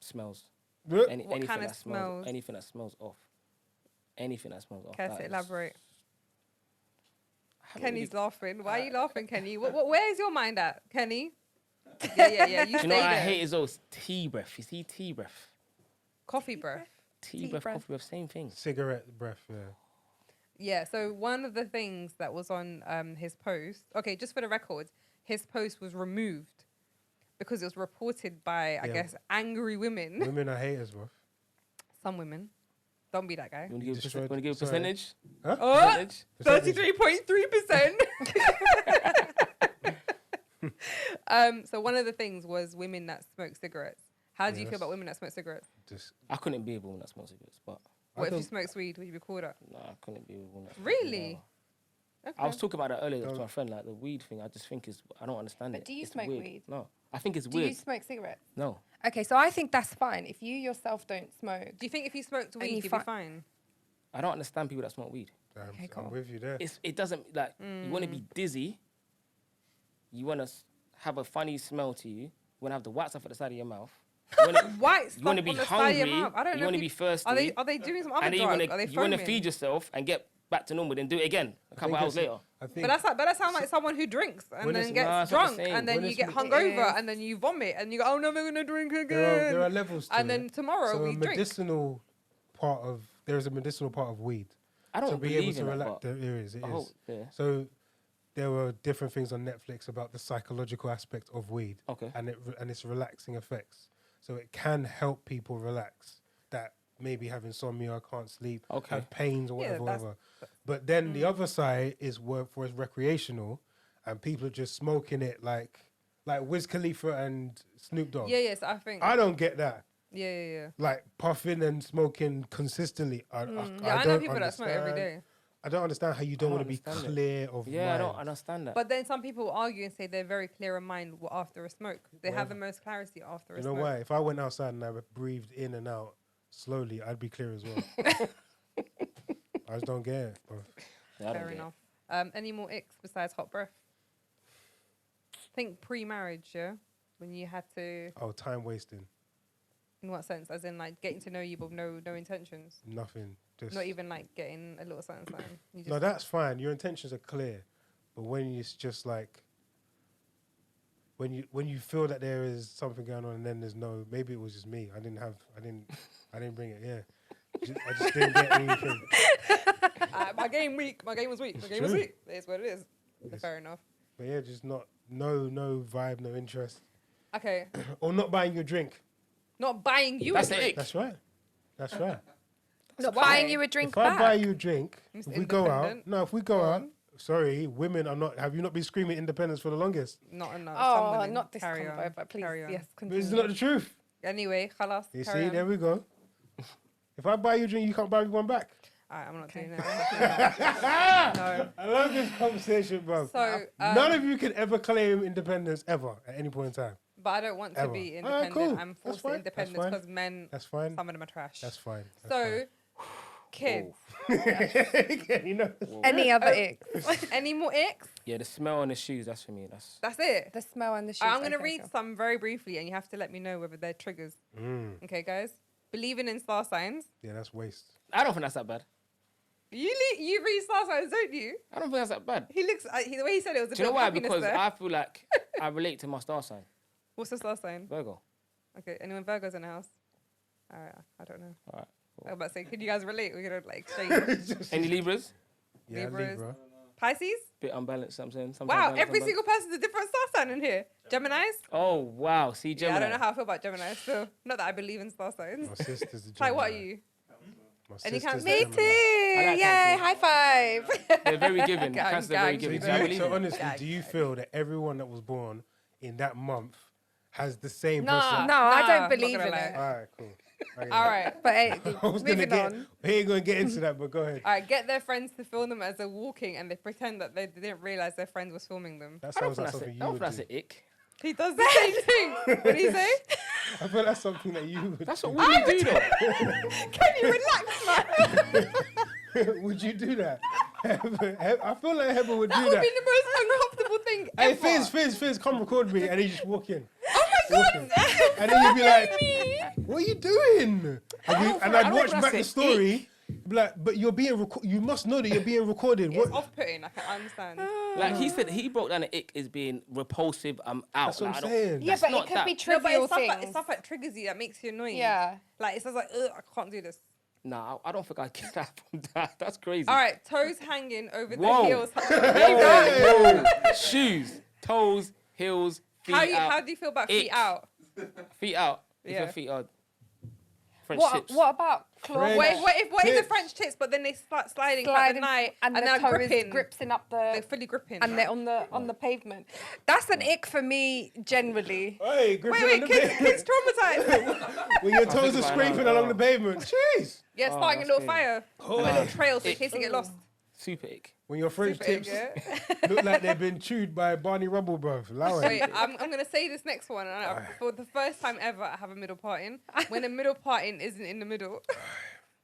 smells. Look, Anything kind of that smells? Anything that smells off. Anything that smells off. Care that to is- elaborate? I haven't Kenny's really- laughing. Why are you laughing, Kenny? Where's your mind at, Kenny? Yeah. You Do you stay know what I there. hate is those tea breath. You see tea breath. Coffee breath. Tea breath, breath. coffee breath, same thing. cigarette breath. Yeah. Yeah, so one of the things that was on his post, okay, just for the record, his post was removed because it was reported by, I Yeah. guess, angry women. Women are haters, bro. Some women. Don't be that guy. You want to give, Destroyed- want to give a sorry. percentage? Huh? Oh, Percentage? 33.3%. So one of the things was women that smoke cigarettes. How do you feel Yes. about women that smoke cigarettes? Just, I couldn't be a woman that smokes cigarettes, but What if you don't- smoked weed? Would you be called up? no, I couldn't be a woman that smokes Really? weed, no. Okay. I was talking about that earlier to Don't- my friend, like the weed thing. I just think I don't understand But it. do you It's smoke weird. weed? No, I think it's Do weird. you smoke cigarettes? No, Okay, so I think that's fine. If you yourself don't smoke, Do you think if you smoked And weed, you you'd be fi- fine? I don't understand people that smoke weed. Okay, cool. I'm with you there. It doesn't like you want to be dizzy. You want to have a funny smell to you. You want to have the wax off at the side of your mouth. You wanna, White you want to stuff be on the side of your hungry. mouth. I don't You know want to if be you- thirsty. Are they doing some other and then drug? you Are they want to foaming? feed yourself and get back to normal, then do it again a couple think hours it's- later. I think But that sounds like someone who drinks and When then it's- gets Nah, it's not the drunk same. and then When you it's- get It hungover is. and then you vomit and you go, oh, no, we're gonna drink again. there are levels to and it. then tomorrow So we a drink. medicinal part of there is a medicinal part of weed. I don't to be able believe to in that, relax, but there is. It I is. hope, yeah. So there were different things on Netflix about the psychological aspect of weed Okay. and its relaxing effects. So it can help people relax that maybe have insomnia, can't sleep, Okay. have pains or Yeah, whatever, that's- whatever. But then the other side is for recreational, and people are just smoking it like Wiz Khalifa and Snoop Dogg. Yeah, yes, I think. I don't get that. Yeah. Like puffing and smoking consistently. Yeah, I know don't people that smoke every understand- day. I don't understand how you don't I want to be don't understand it. clear of Yeah, I mind. don't understand that. But then some people argue and say they're very clear in mind after a smoke. They have the most clarity after a You know smoke. why? If I went outside and I breathed in and out slowly, I'd be clear as well. I just don't get it. Bro. Yeah, I don't Fair get it. enough. Any more icks besides hot breath? Think pre-marriage, yeah? When you had to, Oh, time wasting. in what sense? As in like getting to know you but no intentions? Nothing. Just Not even like getting a little something. You just, No, that's fine. Your intentions are clear, but when it's just like when you feel that there is something going on and then there's no. Maybe it was just me. I didn't bring it. Yeah, I just didn't get anything. My game weak. My game was weak. My game was true. weak. It is what it is. Fair enough. But yeah, just no vibe, no interest. Okay. Or not buying you a drink. Not buying you That's a the drink. ick. That's right. That's right. Not Why? buying you a drink If I back. buy you a drink, Mr. if we go out, Independent. sorry, women are not. Have you not been screaming independence for the longest? Not enough. Oh, Some women. not this Carry combo, on. but please, Carry on. yes, But continue. it's not the truth. Anyway, khalas. You carry see, on. there we go. If I buy you a drink, you can't buy me one back. Alright, I'm not doing it. I'm not doing it. No. I love this conversation, bro. So, None of you can ever claim independence ever at any point in time. But I don't want to Ever. be Alright, independent. cool. I'm That's forced to fine. independence That's fine. because men, That's fine. some of them are trash. That's fine. That's So, kids. fine. You know. Any other icks? Any more icks? Yeah, the smell on the shoes, that's for me. That's it. The smell and the shoes. I'm going to okay, read cool. some very briefly and you have to let me know whether they're triggers. Okay, guys? Believing in star signs. Yeah, that's waste. I don't think that's that bad. You read star signs, don't you? I don't think that's that bad. He looks, the way he said it was a Do you bit know of why? happiness Because there. I feel like I relate to my star sign, What's the star sign? Virgo. Okay, anyone Virgos in the house? Alright, I don't know. All right. I was about to say, could you guys relate? We're going to like exchange. Any Libras? Yeah, Libras. Libra. Pisces? Bit unbalanced, I'm saying. Sometimes Wow, balance, every sometimes- single person's a different star sign in here. Geminis? Oh, wow. See, Yeah, Gemini. I don't know how I feel about Geminis still. Not that I believe in star signs. My sister's a Ty, what are Gemini. you? My Any sister's Cancer? a Me Gemini. too. like Yay! Cancer. High five. They're very giving. Gang, Cancers are very gang. giving. So, So I do you, believe so it. honestly, Yeah, do you yeah. feel that everyone that was born in that month has the same Nah. person? No, I Nah, don't not believe gonna in lie. it. All right, cool. Okay. All right. But hey, I was gonna moving get. on. We ain't gonna get into that, but go ahead. All right, get their friends to film them as they're walking and they pretend that they didn't realize their friend was filming them. That I don't sounds think like that's something it. I you don't would think that's do. an ick. He does the same thing. What did he say? I feel that's something that you would. That's what women do, though. Can you relax, man? Would you do that? I feel like Heather would That do would that. be the most uncomfortable thing Hey, ever. Fizz, come record me, and then you just walk in. Oh my god! And then you'd be like, "What are you doing?" And I'd don't watch think back that's the an story. Be like, but you're being you must know that you're being recorded. It's What? off-putting. I can understand. Like he said, he broke down an ick as being repulsive. I'm out. That's what Like, I'm I don't- saying. Yeah, That's but it not could that. be No, but trivial it's stuff, things. it's stuff that triggers you that makes you annoying. Yeah. Like it's just like, ugh, I can't do this. Nah, I don't think I get that from that. That's crazy. All right, toes hanging over Whoa. the heels. Whoa. Shoes, toes, heels, feet out. How do you feel about feet Ick. out? Feet out. If Yeah. your feet are French What tips. about claw? French What is the tips. French tips? But then they start sliding throughout Sliding the night and they're the toe is gripping. gripping up They're the fully gripping. and they're on the pavement. That's an ick for me generally. Hey, wait, kids traumatized. When your toes think are by scraping now. along the pavement. Jeez. Yeah, starting a that's little crazy. fire, a little trail, so in case you get lost. Super ick. When your French Super ick, tips yeah? look like they've been chewed by Barney Rubble, bro. Allow Wait, it. I'm gonna say this next one. And for the first time ever, I have a middle parting. When a middle parting isn't in the middle,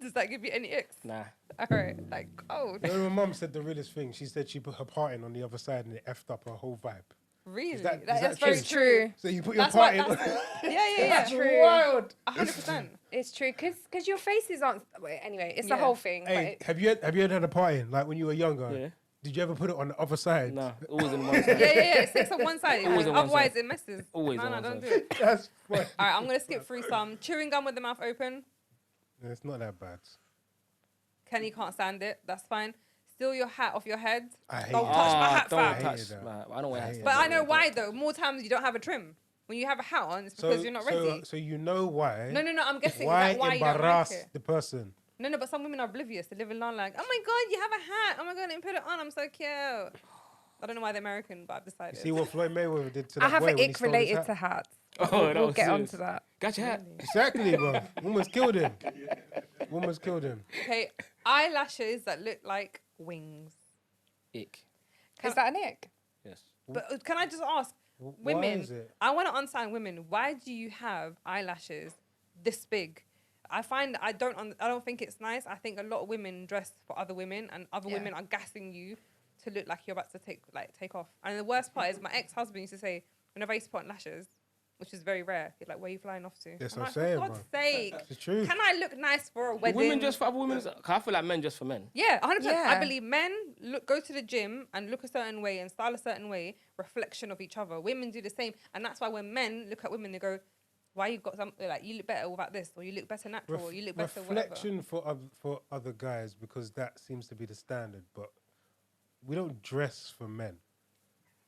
does that give you any icks? Nah. All right, like You know, my mum said the realest thing. She said she put her part in on the other side and it effed up her whole vibe. really, Is that that's true? very true. So you put your That's part what. in. That's, yeah. True. Wild. 100%. It's true because your faces aren't. Wait, anyway, it's the Yeah. whole thing. Hey, but have you ever had a part in like when you were younger? Yeah. Did you ever put it on the other side? Nah. Always in one side. Yeah. It sticks on one side. Always on one Otherwise, side. it messes. Always no, on one don't side. do it. That's fine. All right, I'm gonna skip through some. Chewing gum with the mouth open. It's not that bad. Kenny can't stand it. That's fine. Steal your hat off your head. I hate Don't it. touch my hat, don't fam. I touch. hated that. Nah, I don't wear I hats. hated But I that. know why though. More times you don't have a trim. When you have a hat on, it's because you're not ready. So you know why? No. I'm guessing Why that why you don't embarrass like it. the person? No, but some women are oblivious. They live in London like, oh my god, you have a hat. Oh my god, let me put it on. I'm so cute. I don't know why they're American, but I've decided. You see what Floyd Mayweather did to that I have boy an when he ick stole his related hat? to hats. Oh, that We'll was get serious. onto that. Got your hat. Exactly, bro. Almost killed him. Almost killed him. Okay, eyelashes that look like wings. Ick. Is that an ick? Yes. But can I just ask, Why women? is it? I want to understand women. Why do you have eyelashes this big? I don't think it's nice. I think a lot of women dress for other women, and other Yeah. women are gassing you to look like you're about to take off. And the worst part is my ex-husband used to say, whenever I used to put on lashes, which is very rare, he's like, "Where are you flying off to?" That's I'm what like, I'm saying, for God's bro. sake, It's the truth. can I look nice for a wedding? Women just for other women. I feel like men just for men. Yeah, 100%. I Yeah. believe men go to the gym and look a certain way and style a certain way, reflection of each other. Women do the same. And that's why when men look at women, they go, Why you got something like you look better without this, or you look better natural, or you look better whatever. Reflection for other guys, because that seems to be the standard. But we don't dress for men.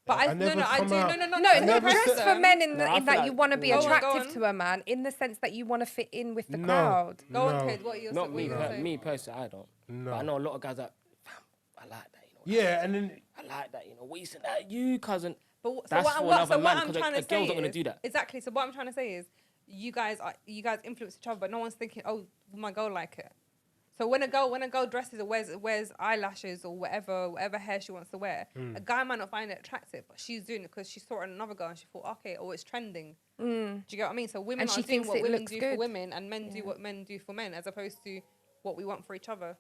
But I never no, I come do. out- No, No, I not never just said- for men in, No, I in feel that you like- want to be Go on, go attractive on. to a man, in the sense that you want to fit in with the No. crowd. Go on, No. kid. What are you Not what me. you gonna say? Me personally, I don't. No. But I know a lot of guys that, fam, I like that. Yeah, and then I like that. What you saying? That you cousin. But That's for another man, I'm 'cause trying a to say girl's not gonna is- do that. Exactly. So what I'm trying to say is, you guys influence each other, but no one's thinking, oh, will my girl like it? So when a girl dresses or wears eyelashes or whatever hair she wants to wear, a guy might not find it attractive, but she's doing it because she saw it on another girl and she thought, okay, or it's trending. Do you get what I mean? So women And are she doing thinks what it women looks do for good. women, and men do what men do for men, as opposed to what we want for each other.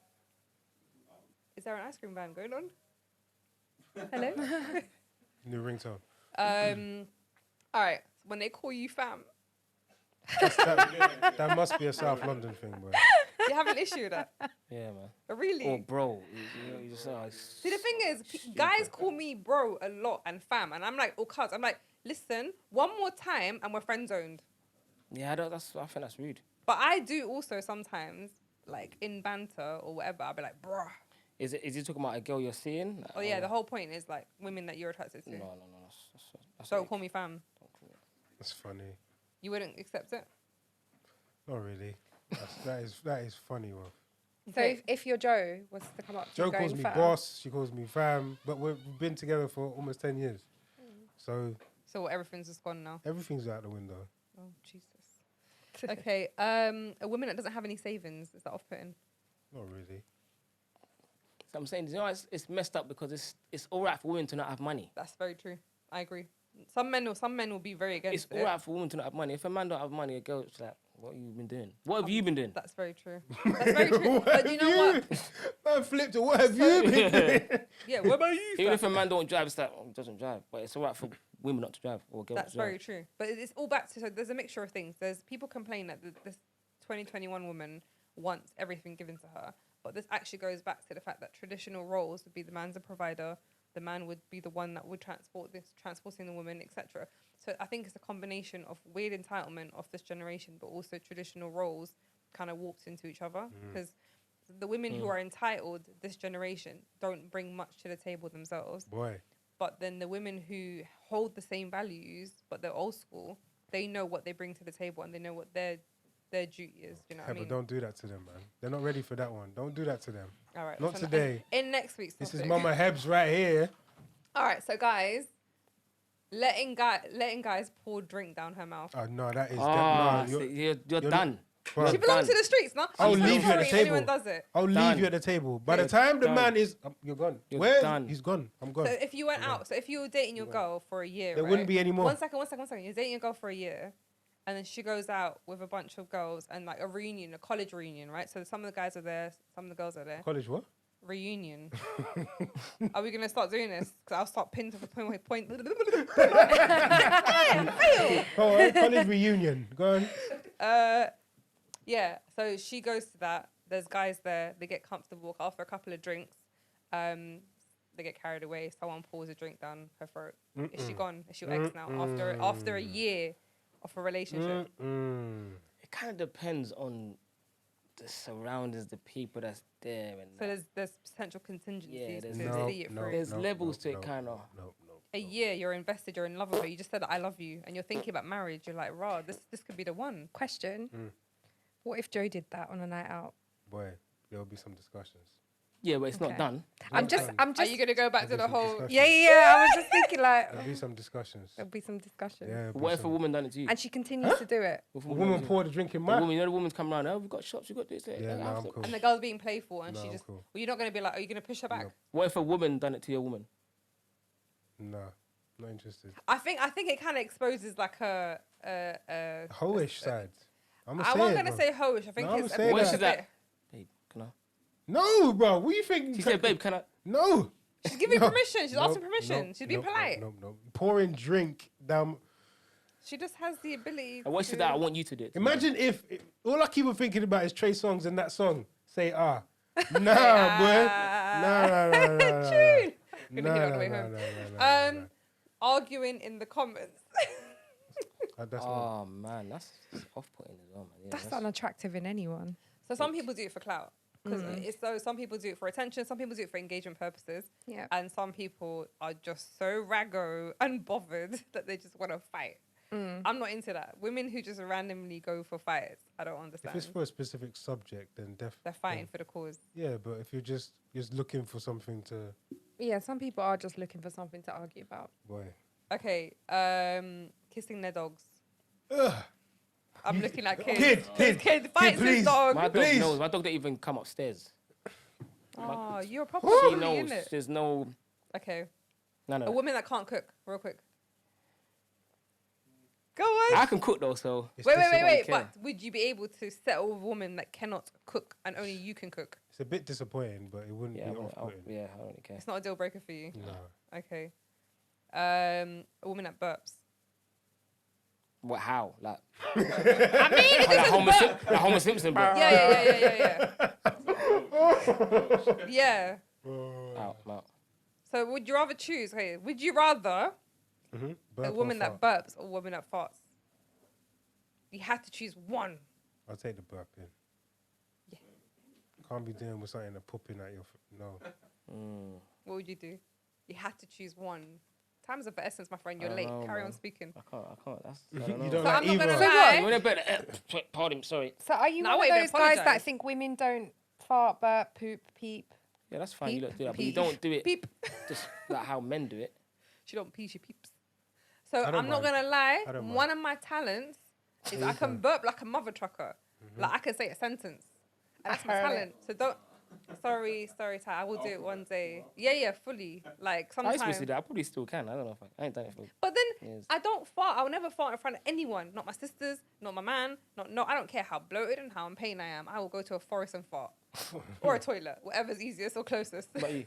Is there an ice cream van going on? Hello. new ringtone. All right. When they call you fam, That must be a South London thing, bro. you have an issue with that. Yeah, man. Really? Or bro. You just say, See, the thing is, guys call me bro a lot and fam, and I'm like, oh, cuz. I'm like, listen, one more time, and we're friend zoned. Yeah, I think that's rude. But I do also sometimes, like in banter or whatever, I'll be like, bruh. Is you talking about a girl you're seeing? Oh yeah, the whole point is like women that you're attracted to. No. That's Don't call me fam. That's funny. You wouldn't accept it. Not really. That is funny, bro. So if your Joe was to come up to Joe you going calls me fam, boss. She calls me fam. But we've been together for almost 10 years. So So everything's just gone now. everything's out the window. Oh Jesus. Okay. A woman that doesn't have any savings, is that off-putting? Not really. So I'm saying, it's messed up because it's all right for women to not have money. That's very true. I agree. Some men will be very against It's all right for women to not have money. If a man don't have money, a girl's like, what have you been doing? What have you been doing? That's very true. That's very true. But you know what? Man flipped it. What have you been doing? Yeah, what about you? Even fam? if a man don't drive, it's like, oh, he doesn't drive. But it's all right for women not to drive or girls That's to drive. very true. But it's all back to, so there's a mixture of things. There's people complain that this 2021 woman wants everything given to her. But this actually goes back to the fact that traditional roles would be the man's a provider, the man would be the one that would transporting the woman, etc. So I think it's a combination of weird entitlement of this generation, but also traditional roles kind of walked into each other. Because the women who are entitled this generation don't bring much to the table themselves. Boy. But then the women who hold the same values, but they're old school, they know what they bring to the table and they know what their duty is. You know what I Yeah, mean? but don't do that to them, man. They're not ready for that one. Don't do that to them. All right. Not so today. In next week's This topic. is Mama Hebs right here. All right, so guys, letting guys pour drink down her mouth. Oh, no, that is... Ah, no, you're you're done. Bro, She belongs to the streets, no? I'll She's not leave you at sorry the if table. anyone does it. I'll leave Done. you at the table. By the You're time the done. man is... you're gone. You're Where? done. He's gone. I'm gone. So if you went out, so if you were dating your girl for a year, There right? wouldn't be any more. One second. You're dating your girl for a year, and then she goes out with a bunch of girls and like a reunion, a college reunion, right? So some of the guys are there, some of the girls are there. College what? Reunion. Are we gonna start doing this? Because I'll start point. Oh, college reunion. Go on. Yeah. So she goes to that. There's guys there. They get comfortable after a couple of drinks. They get carried away. Someone pours a drink down her throat. Is she gone? Is she your ex now? After a year of a relationship. It kind of depends on the surroundings, the people that's there. And So there's potential contingencies Yeah, there's to see it through. There's levels to it, kind of. No. A year, you're invested, you're in love with her. You just said that I love you, and you're thinking about marriage. You're like, rah, this could be the one. question: what if Joe did that on a night out? Boy, there will be some discussions. Yeah, but it's Okay. not done. I'm just. Are you gonna go back to the whole? Yeah. I was just thinking like There'll be some discussions. there'll be some discussion. Yeah. What if a woman done it to you? And she continues to do it. What if A woman done it poured a drink in to you? my... The woman, the woman's come around. Oh, we've got shops. We've got this. Yeah, no, I'm cool. And the girl's being playful, and No, she I'm just. cool. Well, you're not gonna be like, are you gonna push her back? No. What if a woman done it to your woman? No, not interested. I think it kind of exposes like a. Hoish side. I'm I wasn't gonna say hoish. I think No, it's I'm saying What if that. she's like, babe, can I? No, bro. What do you think? She said, babe, can I? No. She's giving No. permission. She's Nope, asking permission. nope, She's being nope, polite. No. Pouring drink down. She just has the ability. And what she that? I want you to do it. Imagine if all I keep on thinking about is Trey Songz and that song. Say ah. Nah, boy. Nah. Tune. Gonna Nah, hear it on the way nah, home. nah, nah, nah, nah. Arguing in the comments. I That's Oh man, that's off-putting as well, man. Yeah, That's unattractive in anyone. So some people do it for clout. So some people do it for attention. Some people do it for engagement purposes. Yeah. And some people are just so raggo and bothered that they just want to fight. I'm not into that. Women who just randomly go for fights, I don't understand. If it's for a specific subject, then definitely. They're fighting for the cause. Yeah, but if you're just looking for something to, Yeah, some people are just looking for something to argue about. boy. Okay, kissing their dogs. Ugh. I'm looking at kids. Kid, Fights his please. dog. my dog Please. knows. My dog don't even come upstairs. Oh, you're a proper She bully, knows. innit? There's no. Okay. No. A woman that can't cook, real quick. Go on. I can cook though, so. It's Wait. care. But would you be able to settle with a woman that cannot cook and only you can cook? It's a bit disappointing, but it wouldn't Yeah, be off-putting. yeah, I don't really care. It's not a deal breaker for you. No. Okay. A woman that burps. What? How? Like. I mean, it like doesn't burp. Homer Simpson, bro. Yeah. Yeah. Out. So would you rather choose? Okay, would you rather Burp a or woman that fart? burps or a woman that farts? You have to choose one. I'll take the burping. Yeah. Can't be dealing with something that popping at your. No. What would you do? You have to choose one. Time's of the essence, my friend. You're I late. don't know, Carry on man. speaking. I can't. That's. I don't know. You don't So like I'm not gonna either. lie. You want to bet? Pardon. Sorry. So are you No, I one of won't those even guys that apologise. think women don't fart, burp, poop, peep? Yeah, that's fine. Peep, You look do that, but you peep, don't do it Peep. just like how men do it. She don't pee, she peeps. So I don't I'm not mind. gonna lie. I don't mind. One of my talents is There I you can go. burp like a mother trucker. Like I can say a sentence. And that's my heard it. talent. So don't. Sorry, Ty. I will do it one day. Yeah, fully. Like I used to sometimes. do that. I probably still can. I don't know if I ain't done it for. But then Yes. I don't fart. I will never fart in front of anyone. Not my sisters. Not my man. No. I don't care how bloated and how in pain I am. I will go to a forest and fart, or a toilet, whatever's easiest or closest. But you,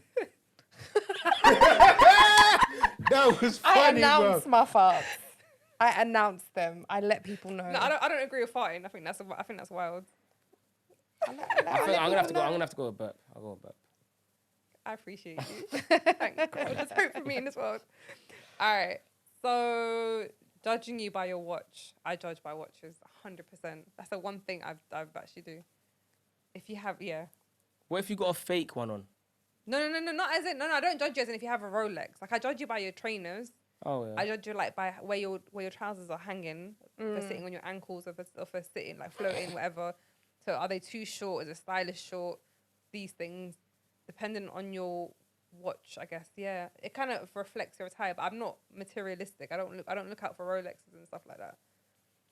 That was I funny, bro. announce my farts. I announce them. I let people know. No, I don't agree with farting. I think that's wild. I'm gonna have to go with burp. I'll go with burp. I appreciate you. Thank God. There's hope for me in this world. All right. So judging you by your watch, I judge by watches 100%. That's the one thing I've actually do. If you have, yeah. What if you got a fake one on? No, not as in, no, I don't judge you as in if you have a Rolex. Like I judge you by your trainers. Oh yeah. I judge you like by where your trousers are hanging, if they're sitting on your ankles, or if they're sitting like floating, whatever. So are they too short? Is it stylish short? These things, depending on your watch, I guess. Yeah, it kind of reflects your attire. But I'm not materialistic. I don't look out for Rolexes and stuff like that.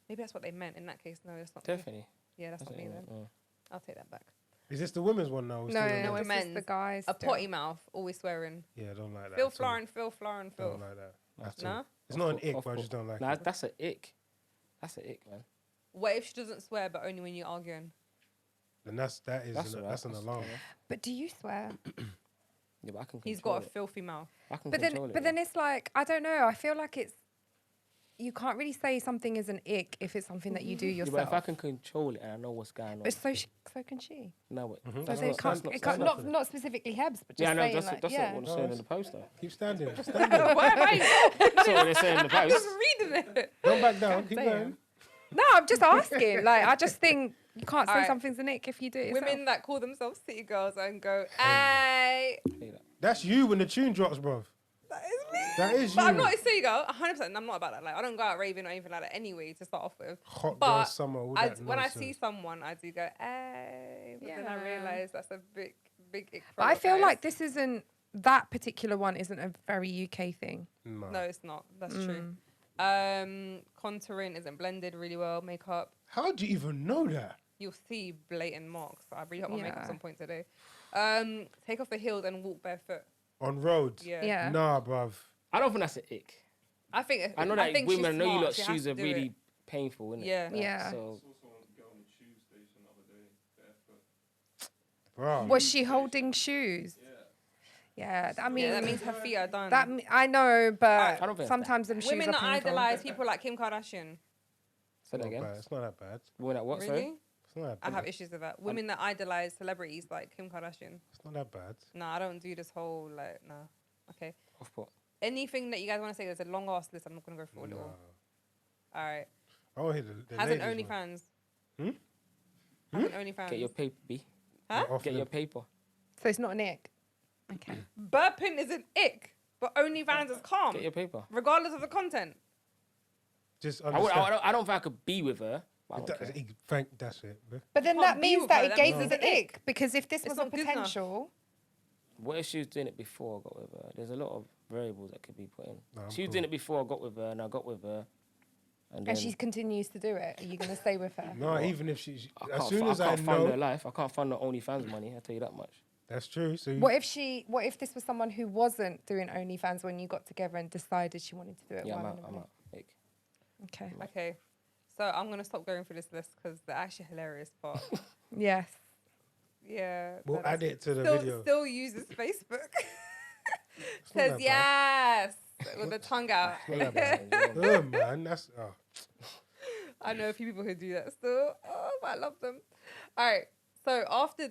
Maybe that's what they meant. In that case, no, that's not me. Definitely. Yeah, that's not me then. Yeah. I'll take that back. Is this the women's one now? or No, still the no, men's? this is men's. the guys. A still. potty mouth, always swearing. Yeah, I don't like that. Phil at all. Florin, Phil. Don't like that. At all. Nah? It's not an Of ick, course. but I just don't like Nah, it. that's an ick. That's an ick, man. What if she doesn't swear, but only when you're arguing? And that's That's an alright, alarm. alright. But do you swear? Yeah, but I can. He's control got a it. filthy mouth. I can But control it. then it's like, I don't know. I feel like it's, you can't really say something is an ick if it's something that you do yeah, yourself. but if I can control it and I know what's going on, But so can she. no, but Mhm. that's So it not- can't, that's it can't, that's not specifically Hebs, but just Yeah, I know. saying That's like, that's yeah. not what they're saying in the poster. Keep standing. Why am I That's not what they're saying in the I'm post. just reading it? Don't back down. Keep Damn. going. No, I'm just asking. Like, I just think you can't say Alright. something's an ick if you do it yourself. Women that call themselves city girls and go, "Ay, That's you when the tune drops, bro. that is me." That is But you. I'm not a city girl, 100%. I'm not about that. Like, I don't go out raving or anything like that anyway. To start off with, Hot but girl summer. All that when I nonsense. see someone, I do go, "Ay," but then I Yeah. realise that's a big ick. for But a I lot of feel guys. like this isn't, that particular one isn't a very UK thing. No, it's not. That's true. Contouring isn't blended really well. Makeup, How do you even know that? you'll see blatant marks. I really hope my makeup's Yeah. on point today. Take off the heels and walk barefoot. On roads? Yeah. Yeah. Nah, bruv. I don't think that's an ick. I think. I know that think women. I she's know you smart. lot She has shoes to are do really it. painful, innit? Yeah. Like, Yeah. So Bro. Was she holding shoes? Yeah, I mean, Yeah, that means her feet are done. I know, but I don't think that's sometimes them shoes Women are that painful. idolize people like Kim Kardashian. say that Not again. bad. It's not that bad. Women at what? Really? Sorry. It's not that I bad. have issues with that. Women that idolize celebrities like Kim Kardashian. It's not that bad. No, I don't do this whole like no. Okay. Off put. Anything that you guys want to say? There's a long ass list. I'm not gonna go through all it No. all. All right. I want to hear the Has an ladies one. OnlyFans. Hmm? Has an OnlyFans. Get your paper, B. Huh? Off Get the- your paper. So it's not an ick. Okay. Burping is an ick, but OnlyFans is calm, Get your paper. regardless of the content. Just I understand. don't think I could be with her. I don't care. That's it. Bro. But then can't that be means with that her, it that gave means us it's an an ick. Because if this It's was a not good enough. potential, What if she was doing it before I got with her? There's a lot of variables that could be put in. No, I'm She was cool. doing it before I got with her, and I got with her. And then and she continues to do it, are you going to stay with her? No, even if she I as can't, soon as I can't fund her know, life. I can't fund her OnlyFans money. I'll tell you that much. that's true. So What if this was someone who wasn't doing OnlyFans when you got together and decided she wanted to do it? Yeah, I'm Why out. wouldn't I'm it? out. Like, Okay. Okay. So I'm gonna stop going through this list because they're actually hilarious. But Yes. yeah, we'll no, add that's- it to the still, video. Still uses Facebook. not Says that yes with the tongue out. Not that bad. Oh man, that's I know a few people who do that still. Oh, but I love them. All right. So after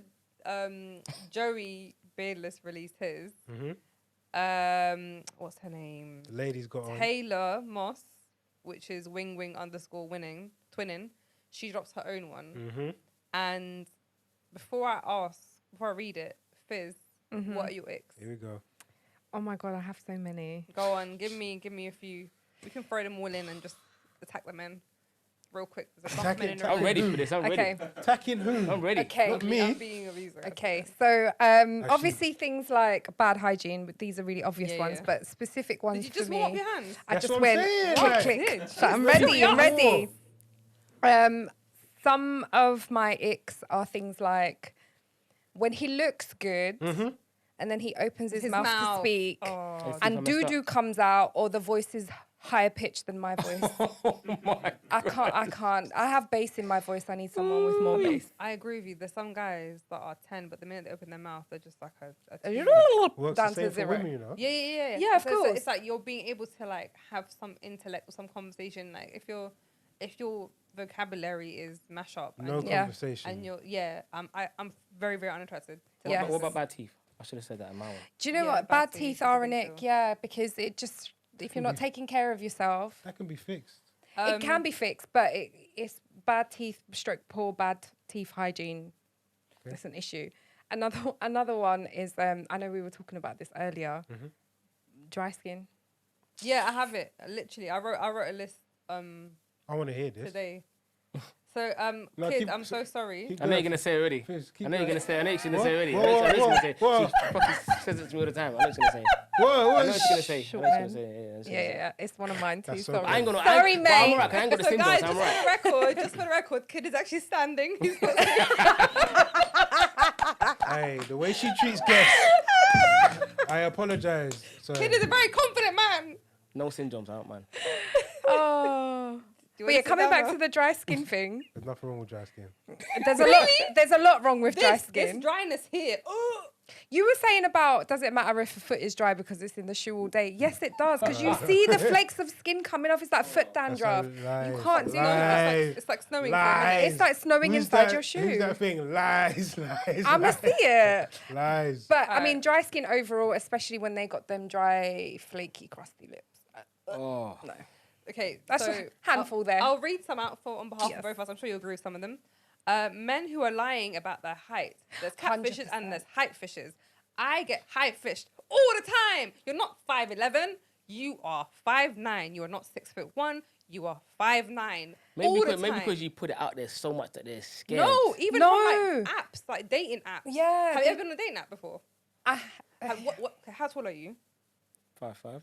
Joey Beardless released his, what's her name? the ladies got on. Taylor Moss, which is wing_winning twinning. She drops her own one. And before I read it, Fizz, what are your icks? Here we go. Oh my God, I have so many. Go on, give me a few. We can throw them all in and just attack them in real quick. There's a lot of men in the I'm room. ready for this. I'm Okay. ready. Attacking who? I'm ready. Okay. Not me. I'm being a user. Okay, so obviously things like bad hygiene, but these are really obvious Yeah, ones, yeah. but specific ones Did you just for warm up me. your hands? I That's just what I'm went saying, click, like- click. So I'm ready. I'm ready. Some of my icks are things like when he looks good and then he opens his mouth to speak Oh, and doo-doo comes out or the voice is higher pitched than my voice. I can't. I have bass in my voice. I need someone with more bass. I agree with you. There's some guys that are 10, but the minute they open their mouth, they're just like a Works down the same to for zero. women, you know. Yeah. Yeah, of So course. it's like you're being able to like have some intellect or some conversation. Like if your vocabulary is mash up No and, Yeah. conversation. and you're I'm very very unattracted. To Yes. that. What about bad teeth? I should have said that in my one. Do you know Yeah, what? bad Bad teeth teeth is a are an big ick, deal. yeah, because it just, if you're not taking care of yourself, That can be fixed. it can be fixed, but it's bad teeth, stroke poor bad teeth hygiene. That's an issue. Another one is, I know we were talking about this earlier, dry skin. Yeah, I have it. Literally, I wrote a list I want to hear this. today. So No, kid, keep- I'm so sorry. keep I know you're gonna say it already. Fizz, keep I know you're going. gonna say. I know you're gonna What? say it already. Whoa, I know she's gonna say. whoa, She fucking says it to me all the time. I know she's gonna say. Whoa, I what know is she's gonna say. I know she's Short gonna man. say. Yeah, she's Yeah, gonna say. yeah, it's one of mine too. That's so Sorry. good. I ain't gonna. Sorry, I'm mate. alright. 'Cause I ain't got the So symptoms. guys, so I'm just right. for the record, kid is actually standing. He's got Hey, the way she treats guests. I apologize. So, kid is a very confident man. No syndromes. I don't mind. Oh. Do you But want yeah, to sit coming down back now? to the dry skin thing, there's nothing wrong with dry skin. there's a lot wrong with dry this skin. dryness here. Ugh. You were saying about, does it matter if a foot is dry because it's in the shoe all day? Yes, it does, because you see the flakes of skin coming off. It's like foot dandruff. You can't do that. It's like snowing. Lies. It's like snowing Who's inside that- your Who's shoe. that thing? Lies. I'm going to see it. Lies. But I mean, dry skin overall, especially when they got them dry, flaky, crusty lips. Oh. No. Okay, That's so a handful there. I'll read some out on behalf Yes. of both of us. I'm sure you'll agree with some of them. Men who are lying about their height. There's catfishes 100%. and there's height fishes. I get height fished all the time. You're not 5'11". You are 5'9". You are not 6'1". You are 5'9". Maybe all because, the maybe time. because you put it out there so much that they're scared. No, even No. from like apps, like dating apps. Yeah, Have you they- ever been on a dating app before? I, How tall are you? 5'5",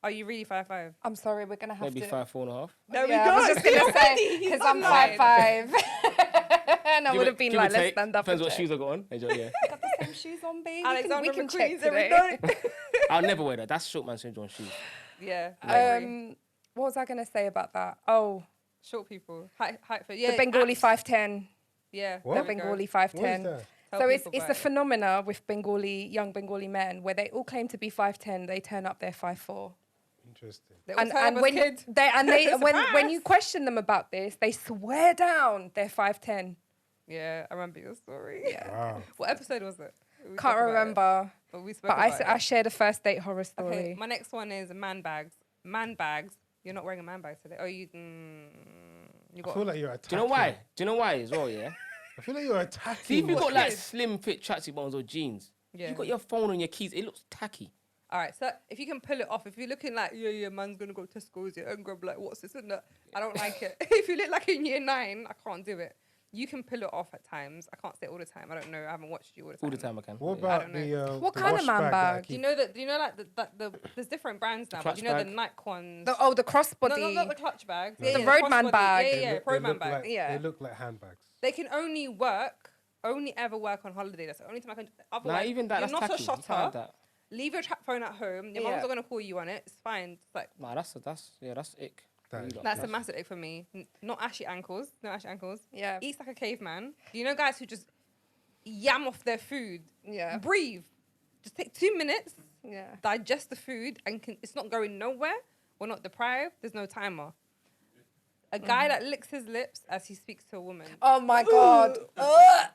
Are you really 5'5"? I'm sorry, we're going to have maybe to... 5'4.5". There Yeah, I was just going to say, because I'm 5'5". And I would have been like, let's stand up. Depends and what check. shoes I got on. Got, yeah. Got the same shoes on, baby. Alexander we can McQueen's check every today. night. I'll never wear that. That's short man syndrome shoes. Yeah. I agree. What was I going to say about that? Oh, Short people. Height for yeah. the Bengali apps. 5'10". Yeah. What? The there we go. Bengali What is 5'10". that? Tell So it's people a about it. phenomena with young Bengali men where they all claim to be 5'10", they turn up they're 5'4". Interesting. They all And, turn and up as when kids. when you question them about this, they swear down they're 5'10". Yeah, I remember your story. Yeah. Wow. What episode was it? We spoke Can't about it, remember. but we spoke But about I it. shared a first date horror story. Okay, my next one is man bags. Man bags You're not wearing a man bag today. Oh, you I got. feel like you're attacking. Do you know why? Do you know why as well, yeah? I feel like you're attacking. See, if you've got like kid? slim fit tracksuit bottoms or jeans, Yeah. you've got your phone and your keys, it looks tacky. All right, so if you can pull it off, if you're looking like, yeah, man's gonna go to Tesco's, yeah, and grab like, what's this and that, I don't like it. If you look like in year 9, I can't do it. You can pull it off at times. I can't say all the time. I don't know. I haven't watched you all the time. All the time I can. What Yeah. about don't the What the kind of wash man bag that I bag? Do you keep- know that? Do you know like the there's different brands now? But clutch do you know the bag? Nike ones? The No, crossbody. not the clutch bags. No. Yeah, The yeah, roadman crossbody. bag. Yeah, They yeah, look- roadman they look bag. like- Yeah. They look like handbags. They can only work, only ever work on holiday. That's the only time I can. Nah, Otherwise, even that, you're that's not tacky. a You can't have shotter. that. Leave your trap phone at home. Your Yeah. mum's not gonna call you on it. It's fine. It's like Nah, that's ick. That You is- lot. that's a massive ick for me. Not ashy ankles. No ashy ankles. Yeah. Eats like a caveman. Do you know guys who just yam off their food? Yeah. Breathe. Just take 2 minutes. Yeah. Digest the food and it's not going nowhere. We're not deprived. There's no timer. A guy that licks his lips as he speaks to a woman. Oh my God. Ugh.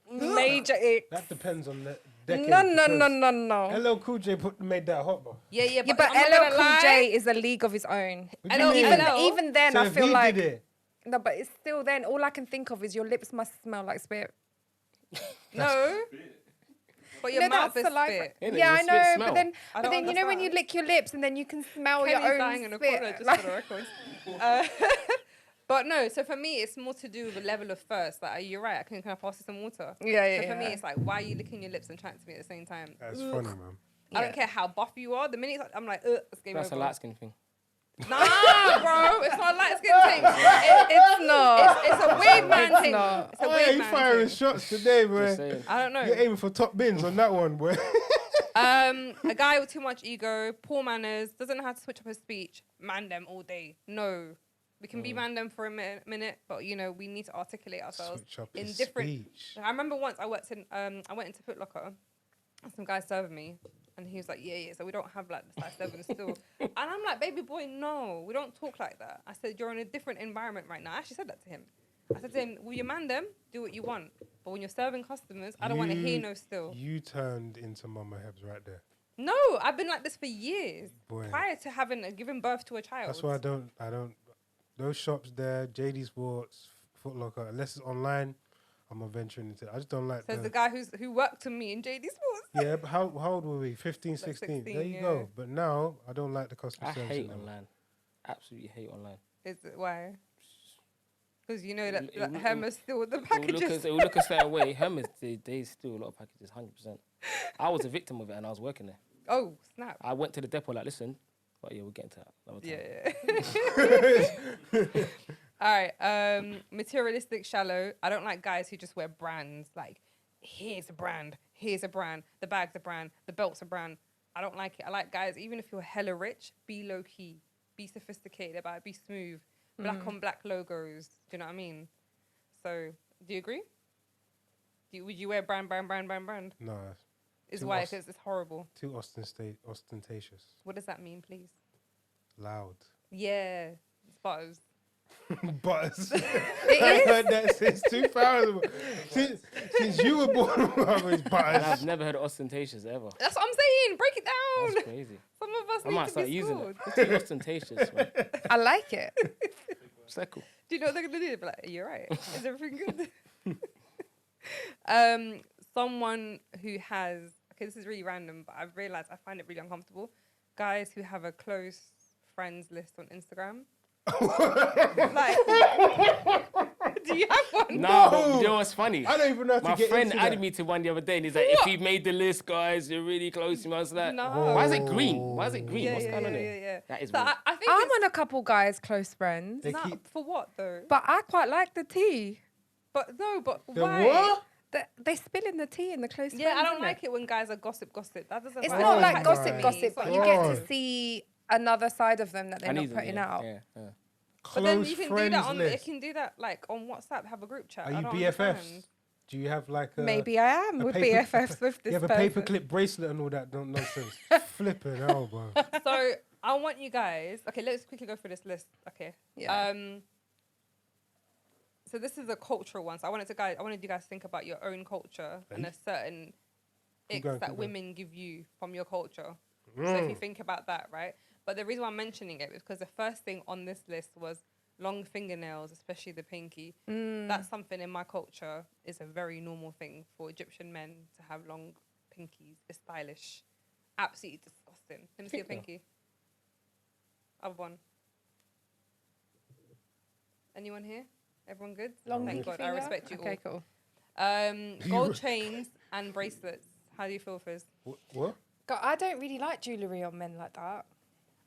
Major ick. That depends on the decade. No, no, no, because no, no. LL Cool J made that hot, bro. Yeah, Yeah, but I'm not LL gonna Cool lie. J is a league of his own. What do you LL mean? Even then, So I if feel he like did it, no, but it's still then. All I can think of is your lips must smell like spit. No. But your No, mouth that's is saliva. spit. Innit? Yeah, Your I spit know, smell. but then, I but don't then you know when you understand. lick your lips and then you can smell Kenny's your dying own in the spit. corner just like- for the record. But no, so for me, it's more to do with the level of thirst. Like, you're right. Can I pass you some water? Yeah, yeah, So for me, yeah. it's like, why are you licking your lips and chatting to me at the same time? that's Ugh. funny, man. I don't care how buff you are. The minute I'm like, it's game That's a over. light skin thing. Nah, bro, it's not a light skin thing. It's not. It's a weird man It's thing. not. It's a Oh, weird yeah, you man firing thing. shots today, Just boy. saying. I don't know. You're aiming for top bins on that one, boy. A guy with too much ego, poor manners, doesn't know how to switch up his speech. Man them all day. No. We can be man them for a minute, but you know, we need to articulate ourselves Switch up in his different. speech. I remember once I went into Foot Locker, and some guy serving me, and he was like, yeah, so we don't have like the size 7 still. And I'm like, baby boy, no, we don't talk like that. I said, you're in a different environment right now. I actually said that to him. I said to him, will you man them? Do what you want. But when you're serving customers, I don't want to hear no still. You turned into Mama Hebs right there. No, I've been like this for years. Boy. Prior to giving birth to a child. That's why I don't, those shops there, JD Sports, Foot Locker, unless it's online, I'm not venturing into it. I just don't like Says the the guy who worked to me in JD Sports. Yeah, but how old were we? 15, 16. 16, There you yeah. go. But now, I don't like the customer I service. hate anymore. online. Absolutely hate online. Is it why? Because you know that, It that will- Hermes still with the It will packages. look a certain way. Hermes, they steal a lot of packages, 100%. I was a victim of it and I was working there. Oh, snap. I went to the depot like, listen, but yeah, we'll get into that another time. Yeah. All right. Materialistic, shallow. I don't like guys who just wear brands. Like, here's a brand. Here's a brand. The bag's a brand. The belt's a brand. I don't like it. I like guys, even if you're hella rich, be low key. Be sophisticated about it. Be smooth. Black on black logos. Do you know what I mean? So, do you agree? Would you wear brand? No, Is Too why os- because it's horrible. too ostentatious. What does that mean, please? Loud. Yeah, it's butters. Butters. It I've is. heard that since 2000. since you were born, it's And butters. I've never heard of ostentatious ever. That's what I'm saying. Break it down. That's crazy. Some of us I need might to start be using schooled. it. It's too ostentatious, man. I like it. Circle. Do you know what they're gonna do? They'll be like, "You're right. Is everything good?" Someone who has this is really random, but I've realized I find it really uncomfortable. Guys who have a close friends list on Instagram. Like, do you have one? Nah, but you know what's funny? I don't even know how to My get friend into added that. me to one the other day and he's like, if he made the list, guys, you're really close to me. I was like, No. why is it green? Why is it green? Yeah, What's yeah, going on yeah, there? yeah. That is So weird. I think I'm it's on a couple guys' close friends, They not keep- for what though. but I quite like the tea. But The why? what? They spilling the tea in the close Yeah, friends. I don't innit? like it when guys are gossip. That doesn't. It's vibe not Oh like my gossip, but It's you like- get God. to see another side of them that they're I not need them, putting yeah, out. Yeah, yeah. But then Close you can do friends that on. They list. can do that like on WhatsApp. Have a group chat. Are I you don't BFFs? understand. Do you have like a... Maybe I am a with paper- BFFs with this You have a person. paperclip bracelet and all that nonsense. Flipping hell, bro. So I want you guys. Okay, let's quickly go through this list. Okay. Yeah. So this is a cultural one. So I wanted you guys to think about your own culture and Hey. a certain Keep icks going, that keep going. women give you from your culture. So if you think about that, right? But the reason why I'm mentioning it is because the first thing on this list was long fingernails, especially the pinky. That's something in my culture is a very normal thing for Egyptian men to have long pinkies. It's stylish. Absolutely disgusting. Let me see your pinky. Other one. Anyone here? Everyone good? Long Thank pinky God. I finger? respect you Okay, all. cool. Gold chains and bracelets. How do you feel, Fizz? What? God, I don't really like jewellery on men like that.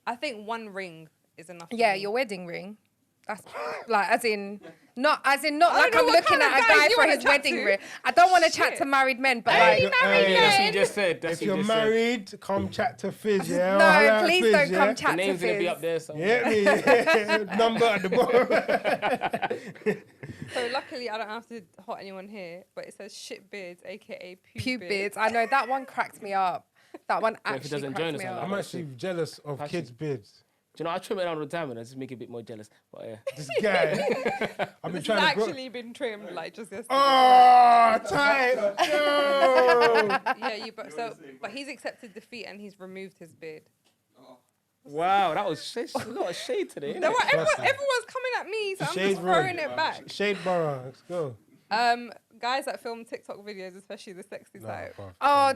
I think one ring is enough. for Yeah, me. your wedding ring. That's like as in not I like don't know I'm what looking kind of at a guys guy you for wanna his chat wedding to. ring. I don't want to chat Shit. to married men, but Hey, like That's what you just said. That's If what you're you just said. married, come chat to Fizz, yeah? no, Holla at please Fizz, don't yeah? come The chat to name's gonna be Fizz. up there somewhere. Yeah, me. Number at the bottom. So luckily I don't have to hot anyone here, but it says shit beards, aka Pubids. I know that one cracked me up. That one Well, if it actually doesn't cracked join me us, up. I'm actually jealous of Passion. kids' beards. Do you know, I trim it down all the time and I just make it a bit more jealous. But yeah. This guy, I've been This trying has to grow. actually been trimmed like just yesterday. Oh, tight. No. Yeah, but he's accepted defeat and he's removed his beard. Wow, that was a lot of shade today. No, Innit? everyone's coming at me, so I'm Shade just throwing room. it back. Shade Borough, let's go. Guys that film TikTok videos, especially the sexy Nah, side. bruv. Oh,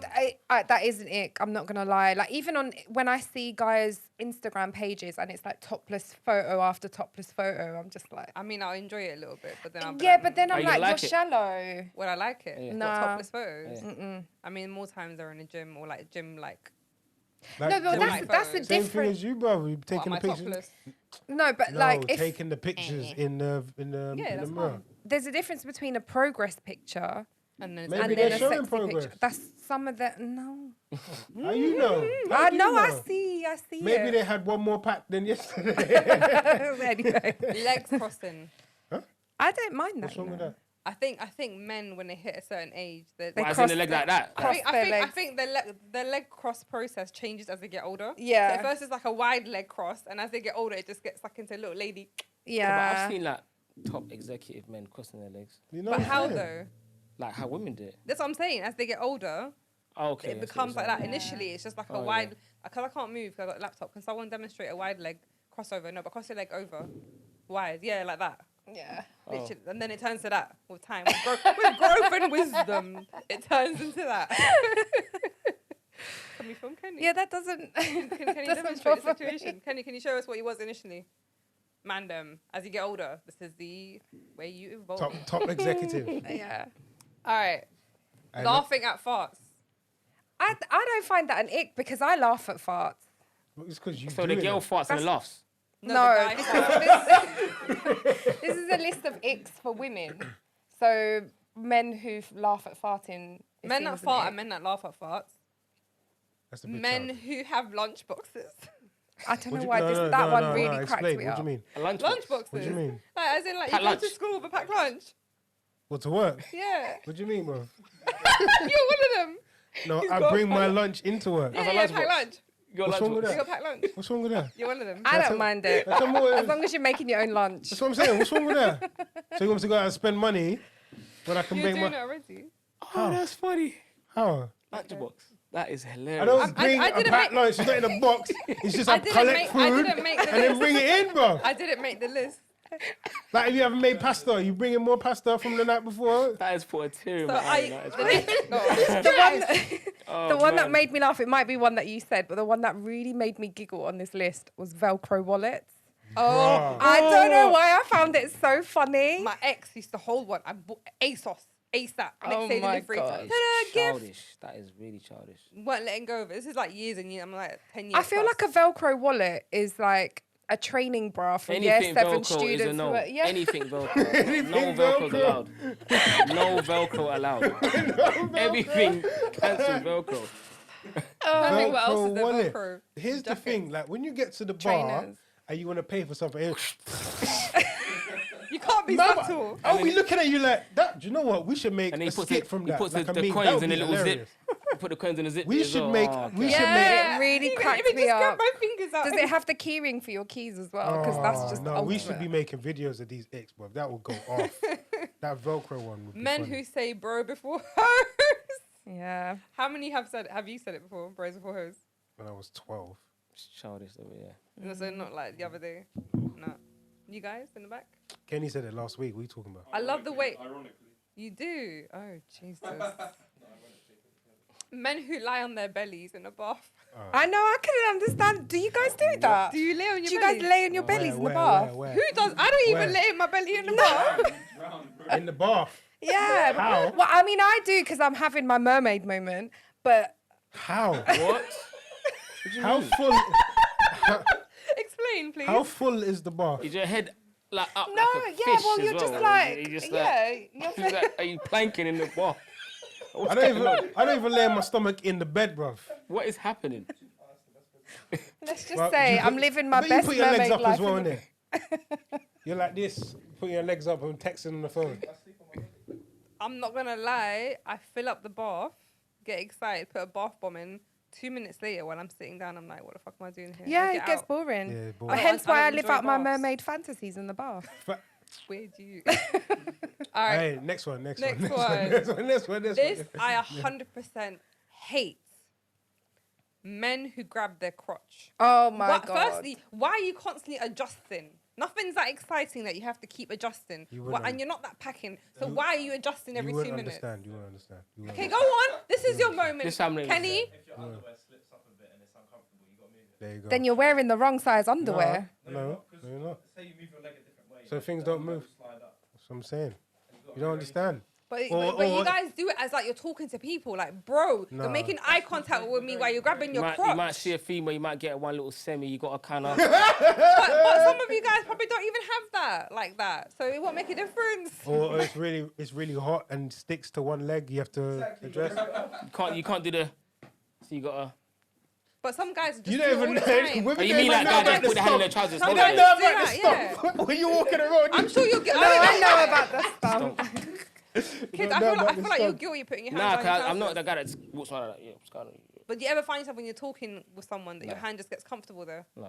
that is an ick. I'm not gonna lie. Like even on when I see guys' Instagram pages and it's like topless photo after topless photo, I'm just like, I mean, I'll enjoy it a little bit, but then I'll be yeah, like, but then Oh, I'm you like, like you're it? shallow. would I like it? Yeah. What, Nah. topless photos? Yeah. I mean, more times they're in a gym or like gym like. Like, No, but Like that's photos. a same thing different. as you, bro. You What, taking am the I pictures. topless? No, but No, like if taking the pictures in the Yeah, that's mirror. fine. there's a difference between a progress picture And then it's Maybe and they're then a showing sexy progress. picture. That's some of the no. How you know? How I you know, know? I see Maybe it. they had one more pack than yesterday. Anyway, legs crossing. I don't mind that. What's wrong you with know. that? I think men when they hit a certain age, They Well, as in cross the leg their- like that. cross their I legs. think the leg cross process changes as they get older. Yeah. So at first it's like a wide leg cross, and as they get older, it just gets like into a little lady. Yeah, but Yeah. I've seen like top executive men crossing their legs, You know But what I'm how saying? though? like how women do it. That's what I'm saying. As they get older, Oh, okay. it becomes like that. Initially, it's just like a Oh, wide. Because I can't move, 'cause I've got a laptop. Can someone demonstrate a wide leg crossover? No, but cross your leg over, wide. Yeah, like that. Yeah. Literally. And then it turns to that with time. With growth and wisdom, it turns into that. Can we film Kenny? Yeah, that doesn't. Can you doesn't demonstrate the bother me. situation? Kenny, can you show us what he was initially? Mandem, as you get older, this is the way you evolve. Top executive. Yeah. All right. And Laughing at farts. I don't find that an ick because I laugh at farts. It's because you So do the girl it. farts and laughs. No, No, the guy this is a list of icks for women. So men who laugh at farting. is men seen that as an fart ick. and men that laugh at farts. That's a bit Men childish. who have lunch boxes. I don't What know do why you- that one really explain. cracked me What up. do you mean? A lunch Lunch boxes. What do you mean? Like, as in, like, Packed you go lunch. to school with a packed lunch. What, to work? Yeah. What do you mean, bro? You're one of them. No, He's I got bring a my packed lunch into work. Yeah, a yeah, lunch packed box. lunch. Your What's lunch wrong with box. You that? got packed lunch. What's wrong with that? You're one of them. I That's don't a- mind it. That's what, As long as you're making your own lunch. that's what I'm saying. What's wrong with that? So you want me to go out and spend money when I can You're make doing my... it already. Oh, that's funny. How? Lunchbox. That is hilarious. I don't bring I a didn't packed make- lunch. It's not in a box. It's just I I didn't collect make- food I didn't make the and then list. bring it in, bro. I didn't make the list. Like if you haven't made pasta, you bring in more pasta from the night before. That is for a tear in So my eye. I, That is the funny. next, no. The one, that, Oh, the one that man. made me laugh, it might be one that you said, but the one that really made me giggle on this list was Velcro wallets. Oh, I don't know why I found it so funny. my ex used to hold one. I bought ASOS, ASAP, next Oh day my delivery. God. That is Ta-da, gift. childish. That is really childish. Weren't letting go of it. This is like years and years. I'm like 10 years. I feel plus. like a Velcro wallet is like a training bra for Anything year 7 Velcro is a students. no. who are- yeah. Anything Velcro. No Velcro's allowed. No Velcro allowed. Everything cancel Velcro. I think what else is Velcro the wallet. Velcro? Here's the Jackets. thing, like when you get to the bar Trainers. and you want to pay for something, You can't be man, subtle. I'll be looking at you like that. Do you know what? We should make And a he puts, skit it, from he that. puts like the a meme. That coins would in a be little hilarious. zip. You put the coins in a zip. We as should well. make- Oh, we okay. should Yeah, it really Even cracked just me grab up. my fingers out. Does it have the key ring for your keys as well? Because that's just no. We should ultimate. be making videos of these icks, bro. That would go off. That Velcro one would be Men funny. who say bro before hose. Yeah. How many have you said it before? Bros before hose. When I was 12. It's childish, though, yeah. So not like the other day. No. You guys in the back? Kenny said it last week. What are you talking about? I love the way Ironically. you do. Oh Jesus. Men who lie on their bellies in a bath. I know, I couldn't understand. Do you guys do that? Do you lay on your Do you bellies? guys lay on your bellies in the bath? Where? Who does? I don't Where? even lay in my belly in the bath. In the bath. Yeah. How? Well, I mean, I do because I'm having my mermaid moment, but How? What? How full? Explain, please. How full is the bath? Is your head like up no, like a yeah, fish well, as you're just well? like, You're just yeah, like, you're are you planking in the bath? I don't even lay my stomach in the bed, bruv. What is happening? Let's just Well, say you I'm put- living my but best you put your legs mermaid up life. as well, in the- innit? You're like this, put your legs up and texting on the phone. I'm not gonna lie. I fill up the bath, get excited, put a bath bomb in. 2 minutes later, when I'm sitting down, I'm like, "What the fuck am I doing here?" Yeah, I it get gets out. boring. Yeah, But boring. hence I why I don't live enjoy out my baths. mermaid fantasies in the bath. Weird you. All right. Hey, next one. Next This one. This I 100% hate. Men who grab their crotch. Oh my But god. firstly, why are you constantly adjusting? Nothing's that exciting that you have to keep adjusting. You wouldn't And you're not that packing. So why are you adjusting every You 2 won't minutes? understand. You won't understand. You won't Okay, go on. This is your moment. This time it is. Kenny, If your underwear slips up a bit and it's uncomfortable, you got to move it. There you go. Then you're wearing the wrong size underwear. No, you're not. Say you move your leg a different way. So things don't move. Slide up. That's what I'm saying. You don't understand. but Or- you guys do it as like you're talking to people. Like, bro, Nah. you're making eye contact with me while you're grabbing You your might, crotch. you might see a female, you might get one little semi, you got to kind of... but some of you guys probably don't even have that like that. So it won't make a difference. Or it's really hot and sticks to one leg. You have to address. you can't do the... So you got to... But some guys just You do don't it all even the know. time. Women Oh, you don't mean even like know guys about just the put their hand in their stuff. trousers? They Some don't guys know do about the that, stuff. When you're walking around, I'm sure you'll get. No, I know about the stuff. Kids, don't I know feel about like this you're stuff. guilty putting your Nah, hands on your I'm not trousers. the guy that just walks around like that. Yeah, just kind of... But do you ever find yourself when you're talking with someone that your hand just gets comfortable there? No.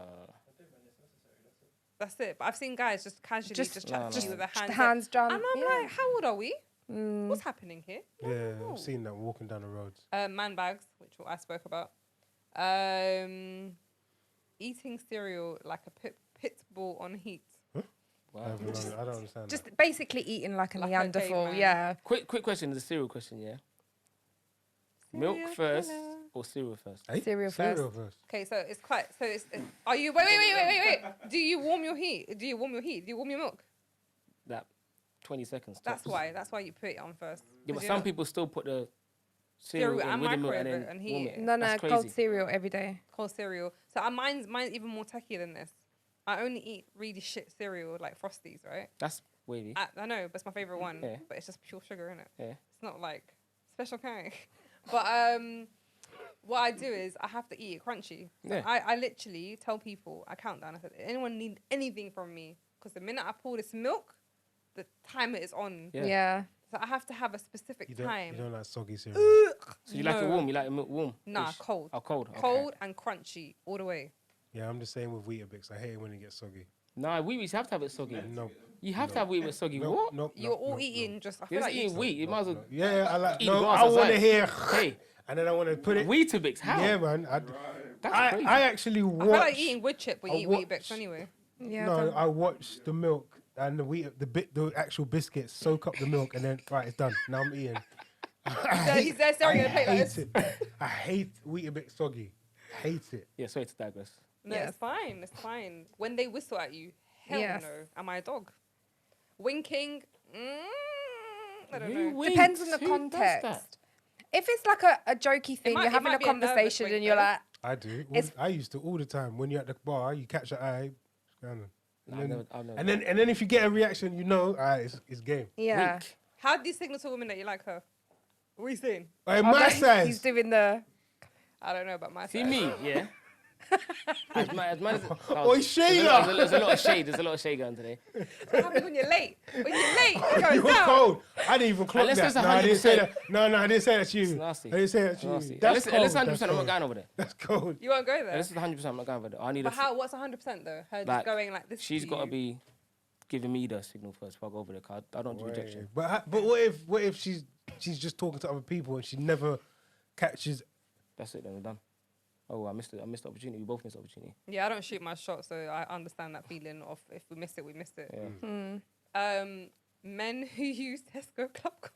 That's it. But I've seen guys just casually just chat to you with their hands. Hands down. And I'm yeah. like, how old are we? What's happening here? Yeah, I've seen that walking down the roads. Man bags, which I spoke about. Eating cereal like a pit bull on heat. I don't understand. Just basically eating like a Like a Neanderthal. caveman. Yeah. Quick question, the cereal question, yeah? Milk Serial first killer. or cereal first? Hey? Cereal first. Okay, so it's quite. So it's. Are you? Wait. Do you warm your heat? Do you warm your heat? Do you warm your milk? That 20 seconds. That's tops. why. That's why you put it on first. Yeah, but 'Cause some you're people still put the Cereal cereal in and with the milk microwave and it then and heat warm it. it. No, That's cold crazy. cereal every day. not cold cereal. So mine's even more techie than this. I only eat really shit cereal like Frosties, right? That's wavy. I know, but it's my favorite one. Yeah. But it's just pure sugar in it. Yeah. It's not like special kind. But what I do is I have to eat it crunchy. So Yeah. I literally tell people, I count down. I said, anyone need anything from me? Because the minute I pour this milk, the timer is on. Yeah. Yeah. So I have to have a specific You time. don't like soggy cereal. So you like it No. warm? You like the milk warm? Nah, Ish. cold. Oh, cold. Okay. Cold and crunchy all the way. Yeah, I'm the same with Weetabix. I hate it when it gets soggy. Nah, wheat have to have it soggy. No. You have to have wheat with soggy. What? No. You're all eating just. I feel You're like just eating wheat. You might as well Yeah, I like. eat No, grass I want to outside. hear. Hey, And then I want to put it. Weetabix, how? Yeah, man. That's crazy. I actually I feel watch. like eating wood chip when I you eat watch- Weetabix anyway. Yeah. No, I watch the milk and the actual biscuits soak up the milk, and then right, it's done. Now I'm eating. He's there staring at a plate like this. hate it. I hate Weetabix soggy. Hate it. Yeah, sorry to digress. No, Yes. it's fine. It's fine. When they whistle at you, hell Yes. no. Am I a dog? Winking? I don't Who know. winks? Depends on the Who does that? context. If it's like a jokey thing, might- you're it having might a be a nervous conversation wink and you're though. like, I do. It's- I used to all the time. When you're at the bar, you catch an eye, and I've then, never- I've never and then if you get a reaction, you know, it's game. yeah. Wink. How do you signal to a woman that you like her? What are you saying? Hey, Oh, my no, size. He's doing the. I don't know about my See size. me, yeah? as man as, Oi, Sheila! There's a lot of shade. There's a lot of shade going today. What happens when you're late? When you're late, it goes You were down. cold. I didn't even clock Unless that. there's No, I didn't say 100%. that. No, I didn't say that to you. It's nasty. I didn't say that to you. Nasty. That's Unless cold. 100%, I'm not That's going over there. That's cold. You won't go there. Unless it's 100%, I'm not going over there. I need But a. how? What's 100% though? Her just Like, going like this. She's to got to you. be giving me the signal first before I go over there. 'Cause I don't do rejection. But what if she's just talking to other people and she never catches? That's it. Then we're done. Oh, I missed it. I missed the opportunity. We both missed the opportunity. Yeah, I don't shoot my shot, so I understand that feeling of if we missed it, we missed it. Yeah. Men who use Tesco Club cards.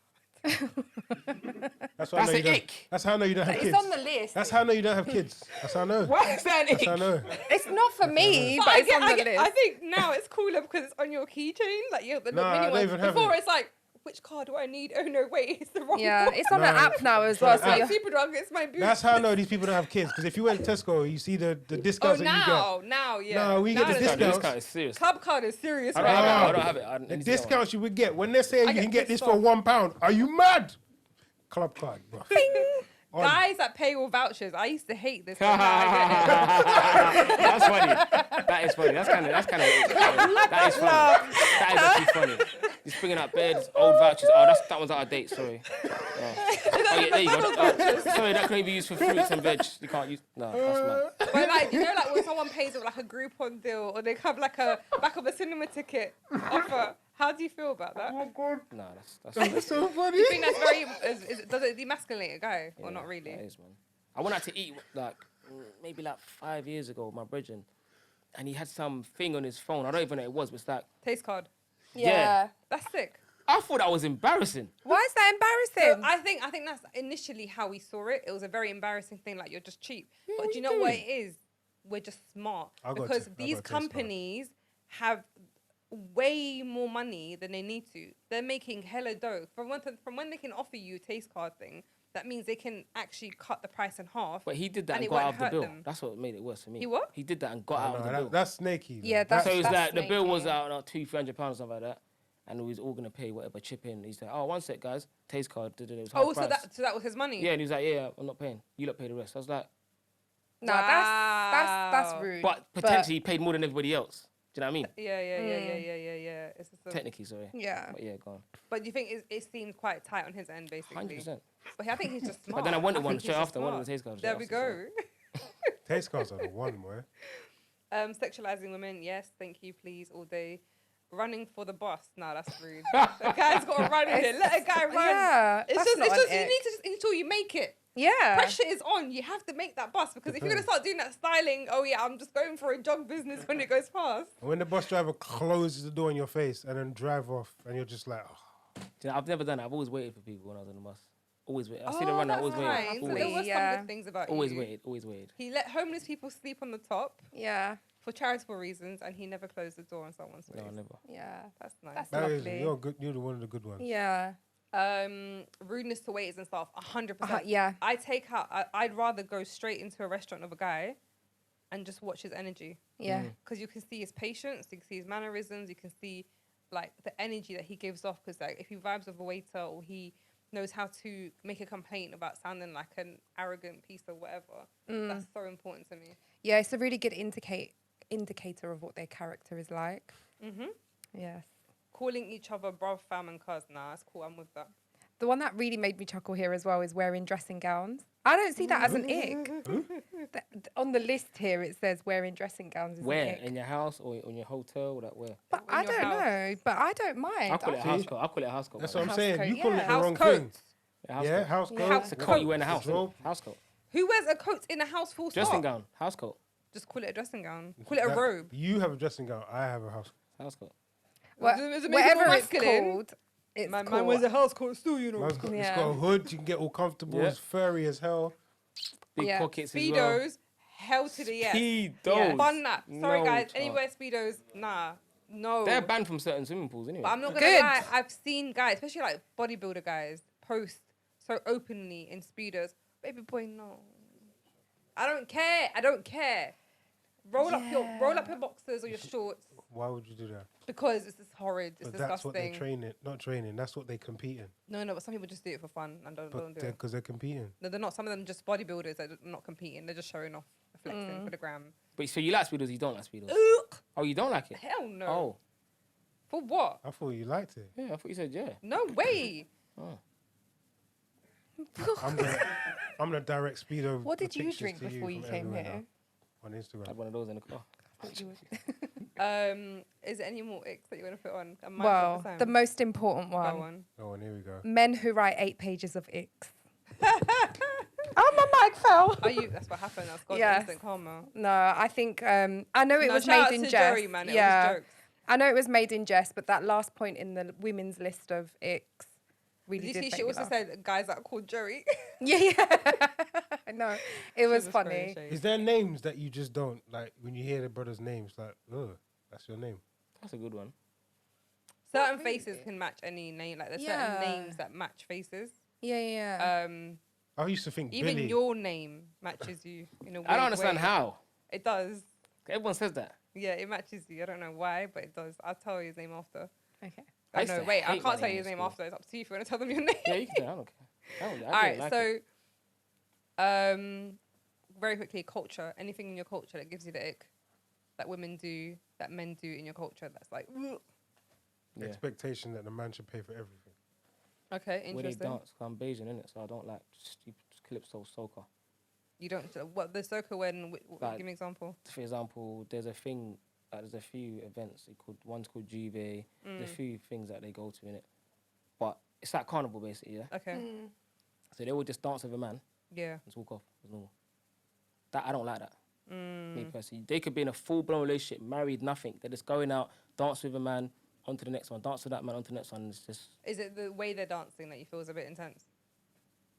That's how I know you an don't. ick. That's how I know you don't have It's kids. on the list. That's how I know you don't have kids. That's how I know. Why is that an That's ick? how I know. It's not for me, but I it's on the list. I think now it's cooler because it's on your keychain. Like the Nah, I mini don't ones. even have Before it. it's like, which card do I need? Oh no, wait, it's the wrong Yeah, one. it's on an No, app now as it's well. on So an you're app. Super drug, it's my boot. That's how I know these people don't have kids. Because if you went to Tesco, you see the Oh, discounts that you get. now, yeah. No, we get the Now This discounts. discount is serious. Club card is serious I right don't have it. now. I don't have it. I The need to get one. discounts you would get when they're saying I you get can get this pissed for off. £1. Are you mad? Club card, bro. On. Guys that pay with vouchers. I used to hate this. But now I get it. That's funny. That is funny. That's kind of. That is funny. That is actually funny. He's bringing up beds, old vouchers. Oh, that one's out of date. Sorry. No. Oh, yeah, there you go. Sorry, that can only be used for fruits and veg. You can't use. No, that's mad. But like, you know, like when someone pays with like a Groupon deal or they have like a back of a cinema ticket offer. How do you feel about that? No, that's so funny. Do you think that's very? Does it demasculate a guy or yeah, not really? That is, man. I went out to eat like maybe like 5 years ago with my brethren, and he had some thing on his phone. I don't even know what it was, but it's like Taste card. yeah. That's sick. I thought that was embarrassing. Why is that So embarrassing? I think that's initially how we saw it. It was a very embarrassing thing, like you're just cheap. Yeah, But what do you you know what doing? it is? We're just smart I got because ta- I these got Taste card. companies have way more money than they need to. They're making hella dough from when they can offer you a taste card thing. That means they can actually cut the price in half. But he did that And and it got out won't of the hurt bill. them. That's what made it worse for me. He what? He did that and got Oh, out of no, the that- bill. that's snaky. man. Yeah, that's- So it was like the bill snaky. was out like £200-300 or something like that, and we was all gonna pay whatever chip in. He said, "Oh, one sec, guys, taste card." It was half Oh, so price. that was his money. Yeah, and he was like, "Yeah, I'm not paying. You lot pay the rest." I was like, No, Wow. that's rude. but potentially he paid more than everybody else. Do you know what I mean? Yeah. It's just Technically, sorry. Yeah. But yeah, go on. But you think it seemed quite tight on his end, basically. 100%. But I think he's just smart. But then I wanted think one he's straight just after. I wanted smart. the taste card. There we go. Taste cards are the one, boy. Sexualizing women, yes, thank you, please, all day. Running for the bus, no, that's rude. A guy's got to run here. Let a guy run. Yeah, it's that's just not you an need ick. to just ensure you make it. Yeah. Pressure is on. You have to make that bus because if you're gonna start doing that styling, oh yeah, I'm just going for a jog business when it goes past. When the bus driver closes the door in your face and then drive off, and you're just like, oh. Do you know, I've never done that. I've always waited for people when I was on the bus. Always waited. I see them run. I always that's waited. nice. So Always, there was some Yeah. good things about always you. waited. Always waited. He let homeless people sleep on the top Yeah. for charitable reasons, and he never closed the door on someone's face. No, never. Yeah. That's nice. That's That is, lovely. you're good. You're the one of the good ones. Yeah. Rudeness to waiters and stuff, 100%. Yeah. I take out. I'd rather go straight into a restaurant of a guy, and just watch his energy, Yeah. because you can see his patience, you can see his mannerisms, you can see like the energy that he gives off. Because like if he vibes with a waiter or he knows how to make a complaint about sounding like an arrogant piece of whatever, that's so important to me. Yeah, it's a really good indicator of what their character is like. Mhm. Yes. Calling each other bruv, fam, and cuz. Nah, that's cool. I'm with that. The one that really made me chuckle here as well is wearing dressing gowns. I don't see that as an ick. On the list here, it says wearing dressing gowns is Where? an ick. In your house or in your hotel? Or that where? But in I your don't house. know. But I don't mind. I call it a I- house coat. I call it a house coat. That's by what the I'm House saying. coat, You call yeah. it the House wrong coat. thing. way. House Yeah, coat. house Yeah, coat. house It's a coat you wear in the house. Wardrobe. House coat. Who wears a coat in a house full Dressing stop? gown. House coat. Just call it a dressing gown. Call it a That- robe. You have a dressing gown. I have a house. House coat. Does it make it Whatever more it's masculine? called, it's Man called. wears a house coat still, you know. It's got Yeah. a hood. You can get all comfortable. Yeah. It's furry as hell. Big Yeah. pockets as well. Speedos, hell to the yes. Speedos. Fun that. Sorry No guys, chance. any wear Speedos, nah. No. They're banned from certain swimming pools anyway. But I'm not gonna Good. lie, I've seen guys, especially like bodybuilder guys, post so openly in Speedos. Baby boy, no. I don't care. Roll up your boxers or your shorts Why would you do that? because it's just horrid. It's But that's what they disgusting. train it. Not training. That's what they compete in. No, but some people just do it for fun and don't But do it. because they're competing. No, they're not. Some of them just bodybuilders that are not competing. They're just showing off, flexing for the gram. But so you like speedos, you don't like speedos. Oh, you don't like it? Hell no. Oh, For what? I thought you liked it. yeah. I thought you said yeah. No way. I'm gonna direct Speedo. What did you pictures drink to before you from came everywhere here? now on I Instagram. had one of those in the car. Is there any more icks that you want to put on? Am I Well, the the same? most important Go one. on. Oh, and here we go. Men who write 8 pages of icks. Oh, my mic fell. Are you? That's what happened. That's God's Yes. instant karma. No, I think I know it No, was shout out made in to jest. Joey, man. It was Yeah, jokes. I know it was made in jest, but that last point in the women's list of icks really Did did you see? make She me also laugh. said guys that are called Joey. Yeah. No, it was She funny. throwing shade. Is there names that you just don't like when you hear the brother's names? Like, oh, that's your name. That's a good one. Certain Not faces really. can match any name. Like there's Yeah. certain names that match faces. Yeah. I used to think Even Billy. your name matches you in a weird I don't understand way. how. It does. Everyone says that. Yeah, it matches you. I don't know why, but it does. I'll tell you his name after. Okay. I Oh, used no, to wait, I hate my can't tell name you in his name school. after. It's up to you if you want to tell them your name. Yeah, you can say. I don't care. I All didn't right, like so it. very quickly, culture. Anything in your culture that gives you the ick, that women do, that men do in your culture, that's like, ugh. The expectation that the man should pay for everything. Okay, Where they interesting. dance, 'cause I'm Bayesian, innit? So I don't like stupid calypso soca. You don't. What the soca when? Like- Give me an example. For example, there's a thing, there's a few events. One's called Juve. There's a few things that they go to in it, but it's like carnival basically, yeah. Okay. So they will just dance with a man Yeah. and just walk off as normal. That I don't like that. Me personally, they could be in a full-blown relationship, married, nothing. They're just going out, dance with a man, onto the next one, dance with that man, onto the next one. And it's just Is it the way they're dancing that you feel is a bit intense?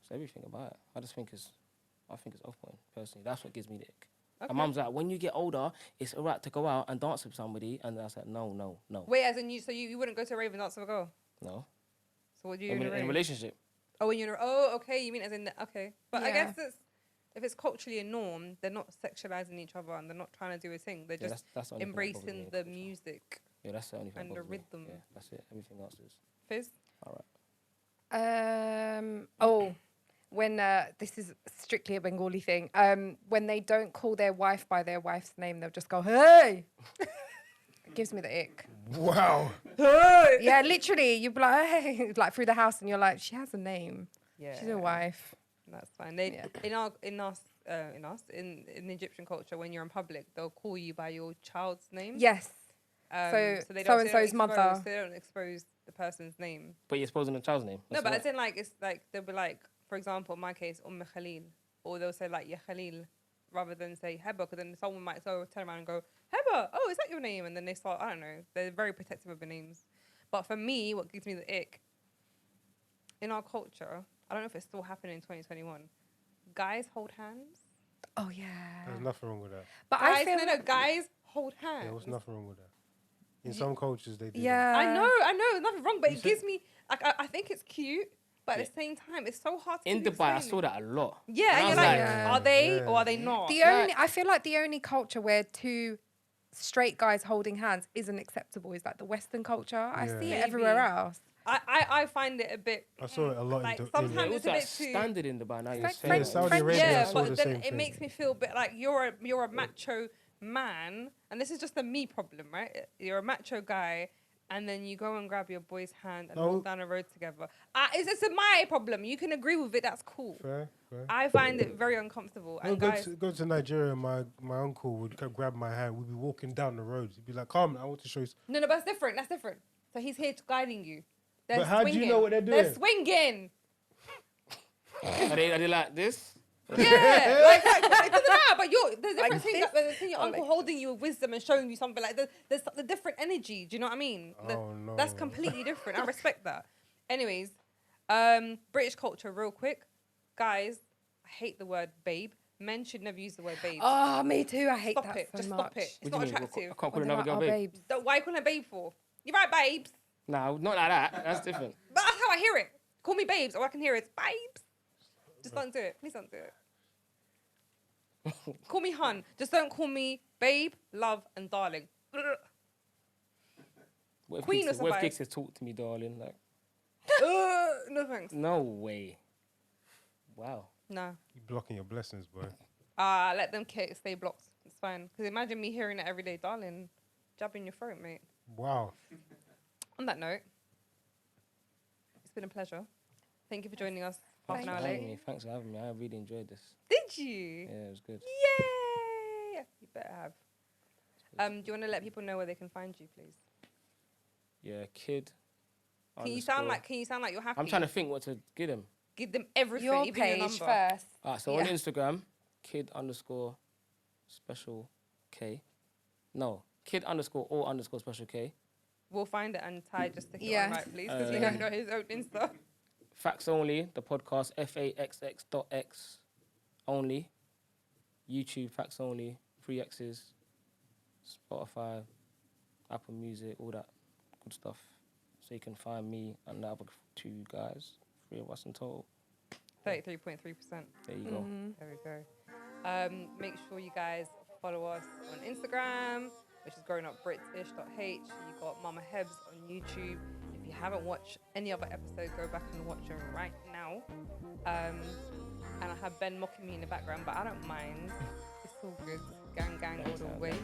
it's everything about it. I think it's off-putting personally. That's what gives me the ick. Okay. And mum's like, when you get older, it's alright to go out and dance with somebody. And I said, no. Wait, as in you wouldn't go to a rave and dance with a girl? No. So what do you do In in a a rave? relationship. Oh, when you're okay. You mean as in okay, but I Yeah. guess if it's culturally a norm, they're not sexualizing each other and they're not trying to do a thing. They're Yeah, just that's the only thing that bothers me embracing in the culture. music. Yeah, that's the only thing. and that the bothers me. rhythm. Yeah, that's it. Everything else is Fizz. all Oh, when this is strictly a Bengali thing. When they don't call their wife by their wife's name, they'll just go, "Hey." It gives me the ick. Wow. Yeah, literally, you'd be like, "Hey," like through the house, and you're like, "She has a name. Yeah, She's a wife." That's fine. They Yeah. in the Egyptian culture, when you're in public, they'll call you by your child's name. Yes. So so they so-and-so's don't mother. expose- They don't expose the person's name. But you're exposing the child's name. No, That's but all it's in like it's like they'll be like, for example, in my case, Khalil, or they'll say like Ya Khalil, rather than say Heba, because then someone might turn around and go Heba. Oh, is that your name? And then they start. I don't know. They're very protective of the names. But for me, what gives me the ick in our culture, I don't know if it's still happening in 2021. Guys hold hands. Oh yeah. There's nothing wrong with that. But I Guys, feel no, guys hold hands. There was nothing wrong with that. In some cultures, they do. yeah. I know, there's nothing wrong, but You it said- gives me like I think it's cute, but at the same time, it's so hard to in keep Dubai, I explaining. saw that a lot. Yeah, And and I you're was like, Yeah. are they Yeah. or are they not? The only I feel like the only culture where two straight guys holding hands isn't acceptable is like the Western culture. I Yeah. see it Maybe. everywhere else. I find it a bit. I saw it a lot Like, in sometimes Yeah, it it's was a like bit too. standard in Dubai now. You're like saying French- it. Saudi French- Arabia, I Yeah, saw but the then same it thing. makes me feel a bit like you're a macho man, and this is just a me problem, right? You're a macho guy, and then you go and grab your boy's hand and No. walk down the road together. It's my problem. You can agree with it. That's cool. Fair. I find it very uncomfortable. No, And guys, go to Nigeria. My uncle would grab my hand. We'd be walking down the road. He'd be like, "Come, I want to show you." no, but that's different. That's different. So he's here guiding you. They're But how do you swinging. know what they're They're doing? swinging. Are they like this? Yeah, like it doesn't matter. But there's Like different things. this? There's a thing your Or uncle like- holding you with wisdom and showing you something. Like there's the different energy. Do you know what I mean? Oh, no. That's completely different. I respect that. Anyways, British culture, real quick, guys. I hate the word babe. Men should never use the word babe. Oh, me too. I hate Stop that it. so Just much. stop it. It's What do not you mean? attractive. I can't call When another they're girl like, "Oh, babe. babes." Why are you calling her babe for? You're right, babes. No, not like that. That's different. But that's how I hear it. Call me babes, or I can hear it's babes. Just don't do it. Please don't do it. Call me hun. Just don't call me babe, love, and darling. What if Queen Giggs or what if somebody. Giggs says talk to me, darling? Like, No thanks. no way. Wow. No. You're blocking your blessings, boy. Let them stay blocked. It's fine. Because imagine me hearing it every day, darling, jabbing your throat, mate. Wow. On that note, it's been a pleasure. Thank you for joining us half Thanks an for hour having late. me. Thanks for having me. I really enjoyed this. Did you? Yeah, it was good. Yay! You better have. Do you want to let people know where they can find you, please? Yeah, kid. Can you sound like you're happy? I'm trying to think what to give them. give them everything, Your even your page number. first. Alright, so on Instagram, kid_special K. No, kid_all_special K. We'll find it and Ty just stick it Yeah. on right, please, because he don't know his own Insta. Facts only, the podcast, FAXX.X only. YouTube, facts only, 3 X's, Spotify, Apple Music, all that good stuff. So you can find me and the other 2 guys, 3 of us in total. 33.3%. There you go. There we go. Make sure you guys follow us on Instagram, which is growingupbritish.h. You got Mama Hebs on YouTube. If you haven't watched any other episode, go back and watch them right now. And I have Ben mocking me in the background, but I don't mind. It's all good. Gang all the way.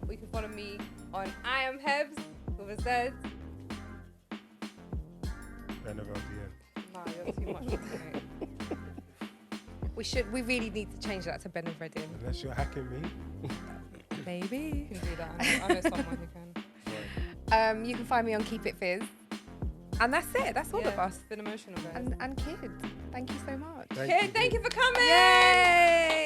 You can follow me on I am Hebs with a Z. Nah, you're too much for me. We really need to change that to Ben and Redding. Unless you're hacking me. Maybe. You can do that. I know someone who can. You can find me on Keep It Fizz. And that's it. That's all of us. It's been emotional, guys. And kids. Thank you so much. Thank you for coming. Yay!